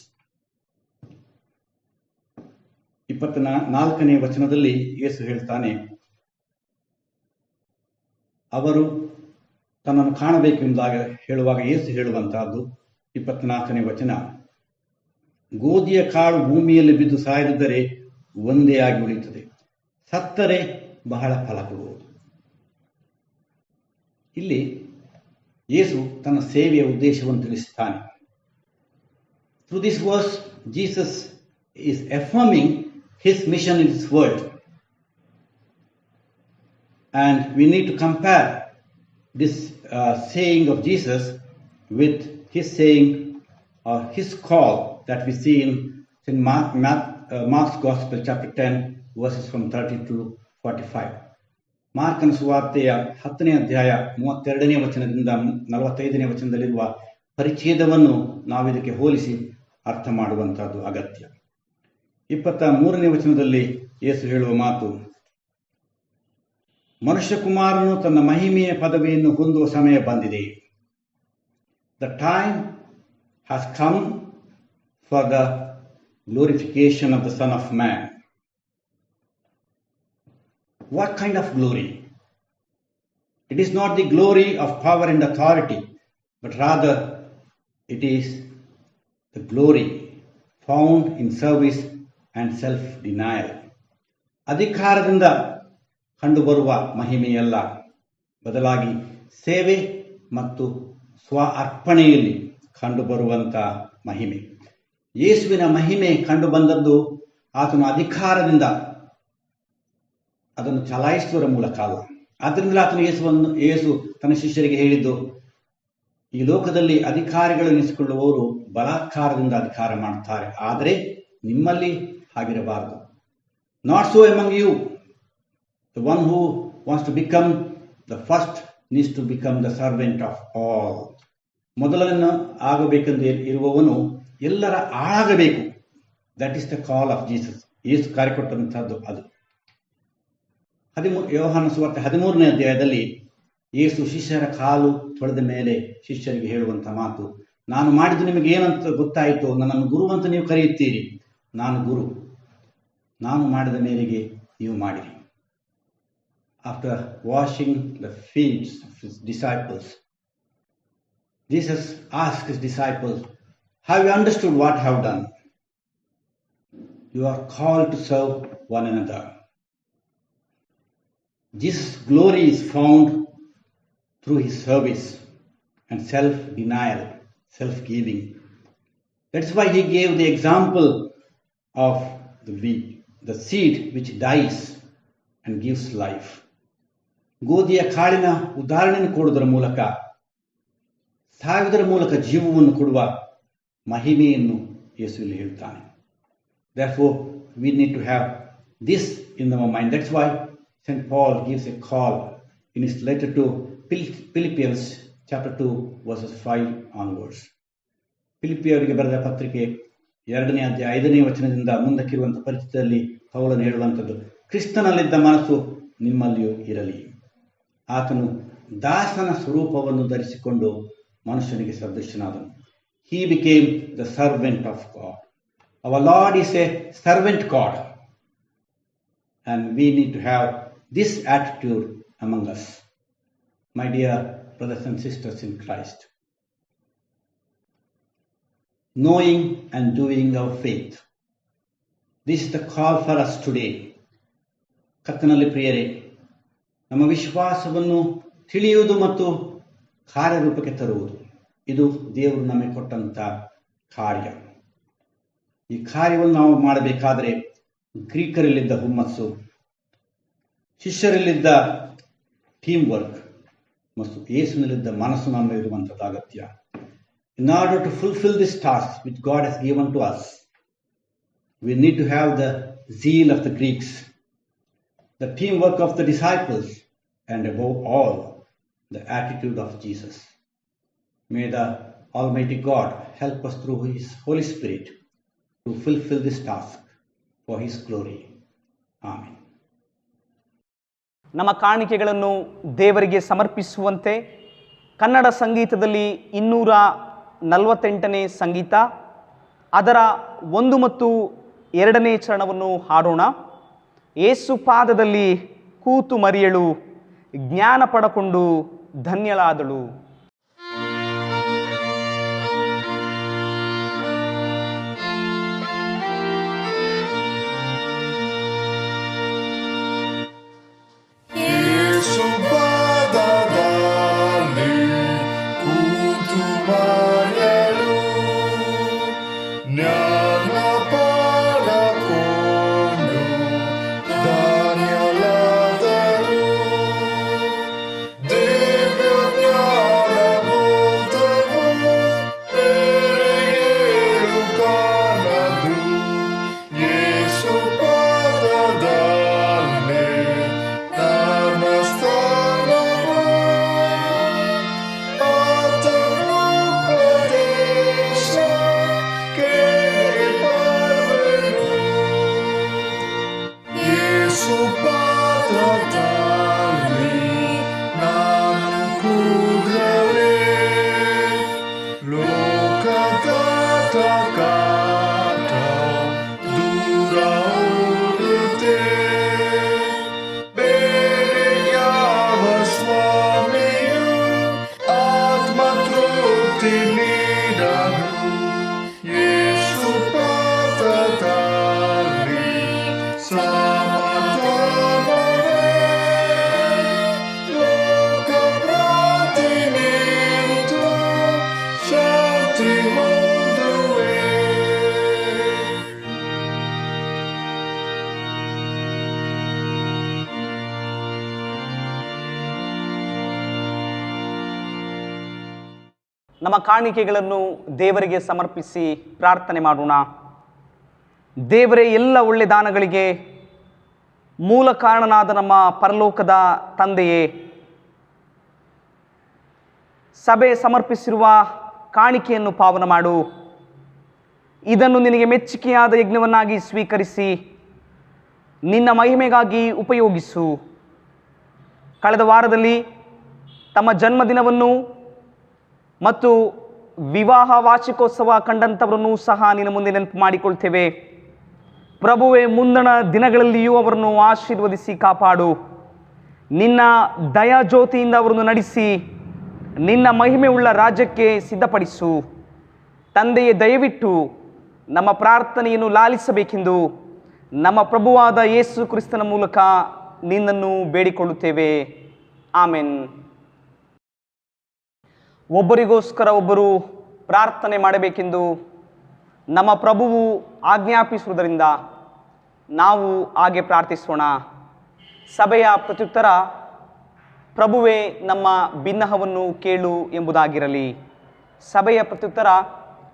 24ನೇ ವಚನದಲ್ಲಿ ಯೇಸು ಹೇಳ್ತಾನೆ, ಅವರು ತನ್ನನ್ನು ಕಾಣಬೇಕು ಎಂದಾಗ ಹೇಳುವಾಗ ಯೇಸು ಹೇಳುವಂತಹದ್ದು 24ನೇ ವಚನ, ಗೋಧಿಯ ಕಾಳು ಭೂಮಿಯಲ್ಲಿ ಬಿದ್ದು ಸಾಯದಿದ್ದರೆ ಒಂದೇ ಆಗಿ ಉಳಿಯುತ್ತದೆ, ಸತ್ತರೆ ಬಹಳ ಫಲ ಕೊಡುವುದು. ಇಲ್ಲಿ ಯೇಸು ತನ್ನ ಸೇವೆಯ ಉದ್ದೇಶವನ್ನು ತಿಳಿಸುತ್ತಾನೆ. Through this verse Jesus is affirming his mission in this world. And we need to compare this saying of Jesus with his saying or his call that we see in Mark's Gospel chapter 10 verses from 30 to 45. ಮಾರ್ಕನ ಸುವಾರ್ತೆಯ 10ನೇ ಅಧ್ಯಾಯ 32ನೇ ವಚನದಿಂದ 45ನೇ ವಚನದಲ್ಲಿರುವ ಪರಿಚ್ಛೇದವನ್ನು ನಾವು ಇದಕ್ಕೆ ಹೋಲಿಸಿ ಅರ್ಥ ಮಾಡುವಂತಹದ್ದು ಅಗತ್ಯ. 23ನೇ ವಚನದಲ್ಲಿ ಯೇಸು ಹೇಳುವ ಮಾತು, ಮನುಷ್ಯ ಕುಮಾರನು ತನ್ನ ಮಹಿಮೆಯ ಪದವಿಯನ್ನು ಹೊಂದುವ ಸಮಯ ಬಂದಿದೆ. The time has come for the glorification of the son of man. What kind of glory? It is not the glory of power and authority, but rather it is the glory found in service and self denial. ಅಧಿಕಾರದಿಂದ ಕಂಡುಬರುವ ಮಹಿಮೆಯಲ್ಲ, ಬದಲಾಗಿ ಸೇವೆ ಮತ್ತು ಸ್ವ ಅರ್ಪಣೆಯಲ್ಲಿ ಕಂಡುಬರುವಂಥ ಮಹಿಮೆ. ಯೇಸುವಿನ ಮಹಿಮೆ ಕಂಡುಬಂದದ್ದು ಆತನ ಅಧಿಕಾರದಿಂದ, ಅದನ್ನು ಚಲಾಯಿಸುವುದರ ಮೂಲಕ ಅಲ್ಲ. ಆದ್ದರಿಂದ ಆತನು ಯೇಸು ತನ್ನ ಶಿಷ್ಯರಿಗೆ ಹೇಳಿದ್ದು, ಈ ಲೋಕದಲ್ಲಿ ಅಧಿಕಾರಿಗಳನ್ನಿಸಿಕೊಳ್ಳುವವರು ಬಲಾತ್ಕಾರದಿಂದ ಅಧಿಕಾರ ಮಾಡುತ್ತಾರೆ, ಆದರೆ ನಿಮ್ಮಲ್ಲಿ ಹಾಗಿರಬಾರದು. Not so among you. The one who wants to become the first needs to become the servant of all. ಮೊದಲನ್ನು ಆಗಬೇಕೆಂದು ಇರುವವನು ಎಲ್ಲರ ಆಳಾಗಬೇಕು. That is the call of Jesus. ಯೇಸು ಕಾರ್ಯಕೊಟ್ಟಂತಹದ್ದು ಅದು. ಯೋಹಾನ ಸುವಾರ್ತೆ 13ನೇ ಅಧ್ಯಾಯದಲ್ಲಿ ಯೇಸು ಶಿಷ್ಯರ ಕಾಲು ತೊಳೆದ ಮೇಲೆ ಶಿಷ್ಯರಿಗೆ ಹೇಳುವಂಥ ಮಾತು, ನಾನು ಮಾಡಿದ್ದು ನಿಮಗೆ ಏನಂತ ಗೊತ್ತಾಯಿತು, ನನ್ನನ್ನು ಗುರುವಂತ ನೀವು ಕರೆಯುತ್ತೀರಿ, ನಾನು ಗುರು, ನಾನು ಮಾಡಿದ ಮೇರೆಗೆ ನೀವು ಮಾಡಿರಿ. After washing the feet of his disciples, Jesus asked his disciples, have you understood what I have done? You are called to serve one another. Jesus' glory is found through his service and self-denial, self-giving. That's why he gave the example of the wheat, the seed which dies and gives life. ಗೋಧಿಯ ಕಾಳಿನ ಉದಾಹರಣೆಯನ್ನು ಕೊಡುವುದರ ಮೂಲಕ ಸಾಯುವುದರ ಮೂಲಕ ಜೀವವನ್ನು ಕೊಡುವ ಮಹಿಮೆಯನ್ನು ಯೇಸು ಇಲ್ಲಿ ಹೇಳ್ತಾನೆ. Therefore, we need to have this in our mind. That's why St. Paul gives a call in his letter to Philippians chapter 2 verses 5 onwards. ಫಿಲಿಪಿಯವರಿಗೆ ಬರೆದ ಪತ್ರಿಕೆ 2ನೇ ಅಧ್ಯಾಯ 5ನೇ ವಚನದಿಂದ ಮುಂದಕ್ಕಿರುವಂಥ ಪರಿಸ್ಥಿತಿಯಲ್ಲಿ ಪೌಲನು ಹೇಳುವಂಥದ್ದು, ಕ್ರಿಸ್ತನಲ್ಲಿದ್ದ ಮನಸ್ಸು ನಿಮ್ಮಲ್ಲಿಯೂ ಇರಲಿ. ಆತನು ದಾಸನ ಸ್ವರೂಪವನ್ನು ಧರಿಸಿಕೊಂಡು ಮನುಷ್ಯನಿಗೆ ಸದೃಶನಾದನು. He became the servant of God. Our Lord is a servant God. And we need to have this attitude among us. My dear brothers and sisters in Christ. Knowing and doing our faith. This is the call for us today. ಕರ್ತನಲ್ಲಿ ಪ್ರಿಯರೇ, ನಮ್ಮ ವಿಶ್ವಾಸವನ್ನು ತಿಳಿಯುವುದು ಮತ್ತು ಕಾರ್ಯರೂಪಕ್ಕೆ ತರುವುದು, ಇದು ದೇವರು ನಮಗೆ ಕೊಟ್ಟಂತ ಕಾರ್ಯ. ಈ ಕಾರ್ಯವನ್ನು ನಾವು ಮಾಡಬೇಕಾದರೆ ಗ್ರೀಕರಲ್ಲಿದ್ದ ಹುಮ್ಮಸ್ಸು, ಶಿಷ್ಯರಲ್ಲಿದ್ದ ಟೀಮ್ ವರ್ಕ್ ಮತ್ತು ಯೇಸುವಿನಲ್ಲಿದ್ದ ಮನಸ್ಸು ನಮ್ಮಲ್ಲಿರುವಂಥದ್ದು ಅಗತ್ಯ. In order to fulfill this task which God has given to us, we need to have the zeal of the Greeks, the teamwork of the disciples, and above all, the attitude of Jesus. May the Almighty God help us through His Holy Spirit to fulfill this task for His glory. Amen. ನಮ್ಮ ಕಾಣಿಕೆಗಳನ್ನು ದೇವರಿಗೆ ಸಮರ್ಪಿಸುವಂತೆ ಕನ್ನಡ ಸಂಗೀತದಲ್ಲಿ 248ನೇ ಸಂಗೀತ ಅದರ 1 ಮತ್ತು 2ನೇ ಚರಣವನ್ನು ಹಾಡೋಣ. ಯೇಸು ಪಾದದಲ್ಲಿ ಕೂತು ಮರಿಯಳು, ಜ್ಞಾನ ಪಡಕೊಂಡು ಧನ್ಯಳಾದಳು. ಯೇಸು ಪಾದದಲ್ಲಿ ಕೂತು ಮರಿಯಳು, ಜ್ಞಾನ ಪಡಕೊಂಡು ಧನ್ಯಳಾದಳು. ದಿವ್ಯ ಜ್ಞಾನ ಬೋಧವು ಬೇರೆಯೇನು ಕಾಣದು. ಯೇಸು ಪಾದದಲ್ಲಿ ನನ್ನ ಸ್ಥಾನವು, ಆತನು ಉಪದೇಶ ಕೇಳಿಬರುವೆನು. ಯೇಸು ಪಾದದಲ್ಲಿ ನಾನು ಕೂಗಲೇ, ಲೋಕದ ಕಾಟ ದೂರ ಓಡುತ್ತೆ. ಬೇರೆ ಯಾವ ಸ್ವಾಮಿಯು ಆತ್ಮತೃಪ್ತಿ ನೀಡಲು. ಯೇಸು ಪಾದದಲ್ಲಿ ಸಮಾಧಾನವೇ, ಲೋಕ ಪ್ರಾರ್ಥನೆಯಿತು ಶಾಂತಿ ಹೊಂದುವೆ. ನಮ್ಮ ಕಾಣಿಕೆಗಳನ್ನು ದೇವರಿಗೆ ಸಮರ್ಪಿಸಿ ಪ್ರಾರ್ಥನೆ ಮಾಡೋಣ. ದೇವರೇ, ಎಲ್ಲ ಒಳ್ಳೆ ದಾನಗಳಿಗೆ ಮೂಲ ಕಾರಣನಾದ ನಮ್ಮ ಪರಲೋಕದ ತಂದೆಯೇ, ಸಭೆ ಸಮರ್ಪಿಸಿರುವ ಕಾಣಿಕೆಯನ್ನು ಪಾವನ ಮಾಡು. ಇದನ್ನು ನಿನಗೆ ಮೆಚ್ಚುಗೆಯಾದ ಯಜ್ಞವನ್ನಾಗಿ ಸ್ವೀಕರಿಸಿ ನಿನ್ನ ಮಹಿಮೆಗಾಗಿ ಉಪಯೋಗಿಸು. ಕಳೆದ ವಾರದಲ್ಲಿ ತಮ್ಮ ಜನ್ಮದಿನವನ್ನು ಮತ್ತು ವಿವಾಹ ವಾರ್ಷಿಕೋತ್ಸವ ಕಂಡಂಥವರನ್ನು ಸಹ ನಿನ್ನ ಮುಂದೆ ನೆನಪು ಮಾಡಿಕೊಳ್ತೇವೆ. ಪ್ರಭುವೇ, ಮುಂದಣ ದಿನಗಳಲ್ಲಿಯೂ ಅವರನ್ನು ಆಶೀರ್ವದಿಸಿ ಕಾಪಾಡು. ನಿನ್ನ ದಯಾಜ್ಯೋತಿಯಿಂದ ಅವರನ್ನು ನಡೆಸಿ ನಿನ್ನ ಮಹಿಮೆ ಉಳ್ಳ ರಾಜ್ಯಕ್ಕೆ ಸಿದ್ಧಪಡಿಸು. ತಂದೆಯೇ, ದಯವಿಟ್ಟು ನಮ್ಮ ಪ್ರಾರ್ಥನೆಯನ್ನು ಲಾಲಿಸಬೇಕೆಂದು ನಮ್ಮ ಪ್ರಭುವಾದ ಯೇಸು ಕ್ರಿಸ್ತನ ಮೂಲಕ ನಿನ್ನನ್ನು ಬೇಡಿಕೊಳ್ಳುತ್ತೇವೆ. ಆಮೆನ್. ಒಬ್ಬರಿಗೋಸ್ಕರ ಒಬ್ಬರು ಪ್ರಾರ್ಥನೆ ಮಾಡಬೇಕೆಂದು ನಮ್ಮ ಪ್ರಭುವು ಆಜ್ಞಾಪಿಸುವುದರಿಂದ ನಾವು ಹಾಗೆ ಪ್ರಾರ್ಥಿಸೋಣ. ಸಭೆಯ ಪ್ರತ್ಯುತ್ತರ, ಪ್ರಭುವೇ ನಮ್ಮ ಬಿನ್ನಹವನ್ನು ಕೇಳು ಎಂಬುದಾಗಿರಲಿ. ಸಭೆಯ ಪ್ರತ್ಯುತ್ತರ,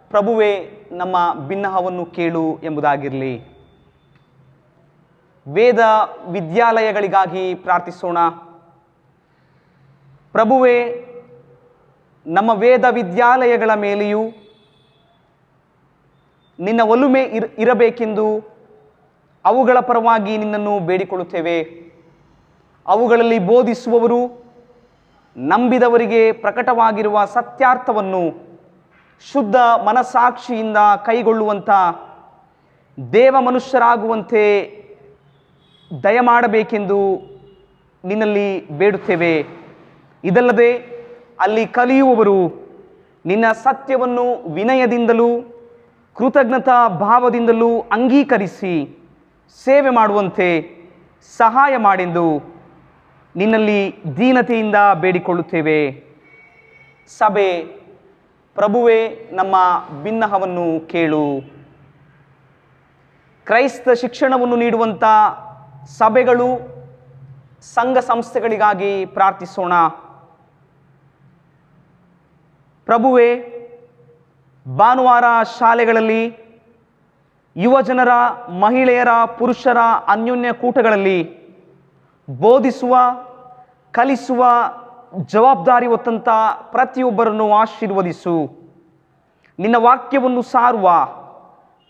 ಪ್ರಭುವೇ ನಮ್ಮ ಬಿನ್ನಹವನ್ನು ಕೇಳು ಎಂಬುದಾಗಿರಲಿ. ವೇದ ವಿದ್ಯಾಲಯಗಳಿಗಾಗಿ ಪ್ರಾರ್ಥಿಸೋಣ. ಪ್ರಭುವೇ, ನಮ್ಮ ವೇದ ವಿದ್ಯಾಲಯಗಳ ಮೇಲೆಯೂ ನಿನ್ನ ಒಲುಮೆ ಇರಬೇಕೆಂದು ಅವುಗಳ ಪರವಾಗಿ ನಿನ್ನನ್ನು ಬೇಡಿಕೊಳ್ಳುತ್ತೇವೆ. ಅವುಗಳಲ್ಲಿ ಬೋಧಿಸುವವರು ನಂಬಿದವರಿಗೆ ಪ್ರಕಟವಾಗಿರುವ ಸತ್ಯಾರ್ಥವನ್ನು ಶುದ್ಧ ಮನಸ್ಸಾಕ್ಷಿಯಿಂದ ಕೈಗೊಳ್ಳುವಂಥ ದೇವ ಮನುಷ್ಯರಾಗುವಂತೆ ದಯಮಾಡಬೇಕೆಂದು ನಿನ್ನಲ್ಲಿ ಬೇಡುತ್ತೇವೆ. ಇದಲ್ಲದೆ ಅಲ್ಲಿ ಕಲಿಯುವವರು ನಿನ್ನ ಸತ್ಯವನ್ನು ವಿನಯದಿಂದಲೂ ಕೃತಜ್ಞತಾ ಭಾವದಿಂದಲೂ ಅಂಗೀಕರಿಸಿ ಸೇವೆ ಮಾಡುವಂತೆ ಸಹಾಯ ಮಾಡೆಂದು ನಿನ್ನಲ್ಲಿ ದೀನತೆಯಿಂದ ಬೇಡಿಕೊಳ್ಳುತ್ತೇವೆ. ಸಭೆ, ಪ್ರಭುವೇ ನಮ್ಮ ಬಿನ್ನಹವನ್ನು ಕೇಳು. ಕ್ರೈಸ್ತ ಶಿಕ್ಷಣವನ್ನು ನೀಡುವಂಥ ಸಭೆಗಳು, ಸಂಘ ಸಂಸ್ಥೆಗಳಿಗಾಗಿ ಪ್ರಾರ್ಥಿಸೋಣ. ಪ್ರಭುವೇ, ಭಾನುವಾರ ಶಾಲೆಗಳಲ್ಲಿ, ಯುವಜನರ, ಮಹಿಳೆಯರ, ಪುರುಷರ ಅನ್ಯೋನ್ಯ ಕೂಟಗಳಲ್ಲಿ ಬೋಧಿಸುವ, ಕಲಿಸುವ ಜವಾಬ್ದಾರಿ ಹೊತ್ತಂಥ ಪ್ರತಿಯೊಬ್ಬರನ್ನು ಆಶೀರ್ವದಿಸು. ನಿನ್ನ ವಾಕ್ಯವನ್ನು ಸಾರುವ,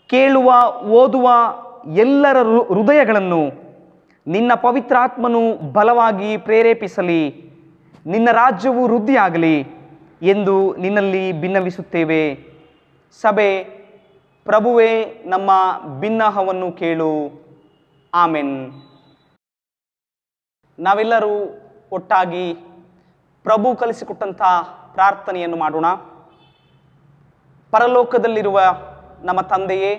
ಕೇಳುವ, ಓದುವ ಎಲ್ಲರ ಹೃದಯಗಳನ್ನು ನಿನ್ನ ಪವಿತ್ರಾತ್ಮನು ಬಲವಾಗಿ ಪ್ರೇರೇಪಿಸಲಿ. ನಿನ್ನ ರಾಜ್ಯವು ವೃದ್ಧಿಯಾಗಲಿ ಎಂದು ನಿನ್ನಲ್ಲಿ ಭಿನ್ನವಿಸುತ್ತೇವೆ. ಸಭೆ, ಪ್ರಭುವೇ ನಮ್ಮ ಬಿನ್ನಹವನ್ನು ಕೇಳು. ಆಮೆನ್. ನಾವೆಲ್ಲರೂ ಒಟ್ಟಾಗಿ ಪ್ರಭು ಕಲಿಸಿಕೊಟ್ಟಂಥ ಪ್ರಾರ್ಥನೆಯನ್ನು ಮಾಡೋಣ. ಪರಲೋಕದಲ್ಲಿರುವ ನಮ್ಮ ತಂದೆಯೇ,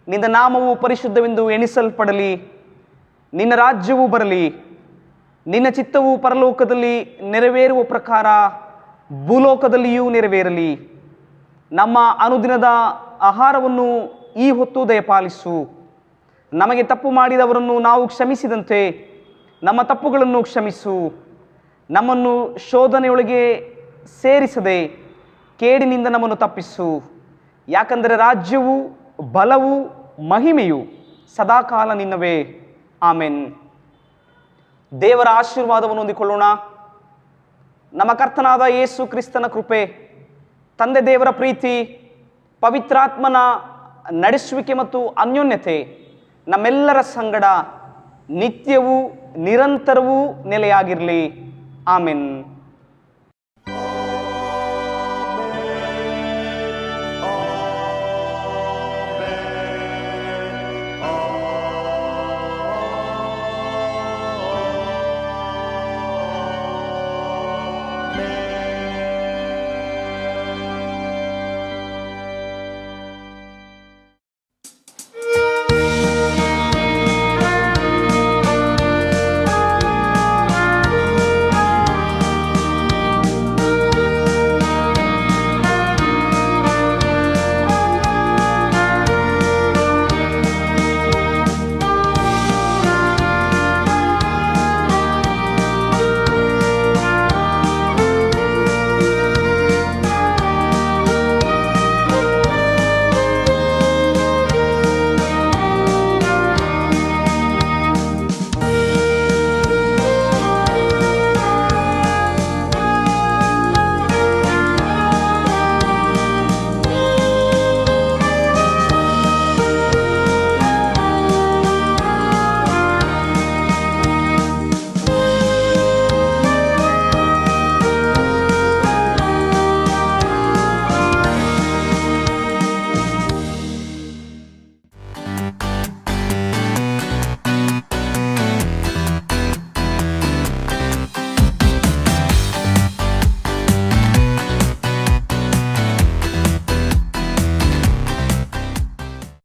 ನಿನ್ನ ನಾಮವು ಪರಿಶುದ್ಧವೆಂದು ಎಣಿಸಲ್ಪಡಲಿ. ನಿನ್ನ ರಾಜ್ಯವು ಬರಲಿ. ನಿನ್ನ ಚಿತ್ತವು ಪರಲೋಕದಲ್ಲಿ ನೆರವೇರುವ ಪ್ರಕಾರ ಭೂಲೋಕದಲ್ಲಿಯೂ ನೆರವೇರಲಿ. ನಮ್ಮ ಅನುದಿನದ ಆಹಾರವನ್ನು ಈ ಹೊತ್ತು ದಯಪಾಲಿಸು. ನಮಗೆ ತಪ್ಪು ಮಾಡಿದವರನ್ನು ನಾವು ಕ್ಷಮಿಸಿದಂತೆ ನಮ್ಮ ತಪ್ಪುಗಳನ್ನು ಕ್ಷಮಿಸು. ನಮ್ಮನ್ನು ಶೋಧನೆಯೊಳಗೆ ಸೇರಿಸದೆ ಕೇಡಿನಿಂದ ನಮ್ಮನ್ನು ತಪ್ಪಿಸು. ಯಾಕಂದರೆ ರಾಜ್ಯವು, ಬಲವು, ಮಹಿಮೆಯು ಸದಾಕಾಲ ನಿನ್ನವೇ. ಆಮೆನ್. ದೇವರ ಆಶೀರ್ವಾದವನ್ನು ಹೊಂದಿಕೊಳ್ಳೋಣ. ನಮ್ಮ ಕರ್ತನಾದ ಯೇಸು ಕ್ರಿಸ್ತನ ಕೃಪೆ, ತಂದೆ ದೇವರ ಪ್ರೀತಿ, ಪವಿತ್ರಾತ್ಮನ ನಡೆಸುವಿಕೆ ಮತ್ತು ಅನ್ಯೋನ್ಯತೆ ನಮ್ಮೆಲ್ಲರ ಸಂಗಡ ನಿತ್ಯವೂ ನಿರಂತರವೂ ನೆಲೆಯಾಗಿರಲಿ. ಆಮೆನ್.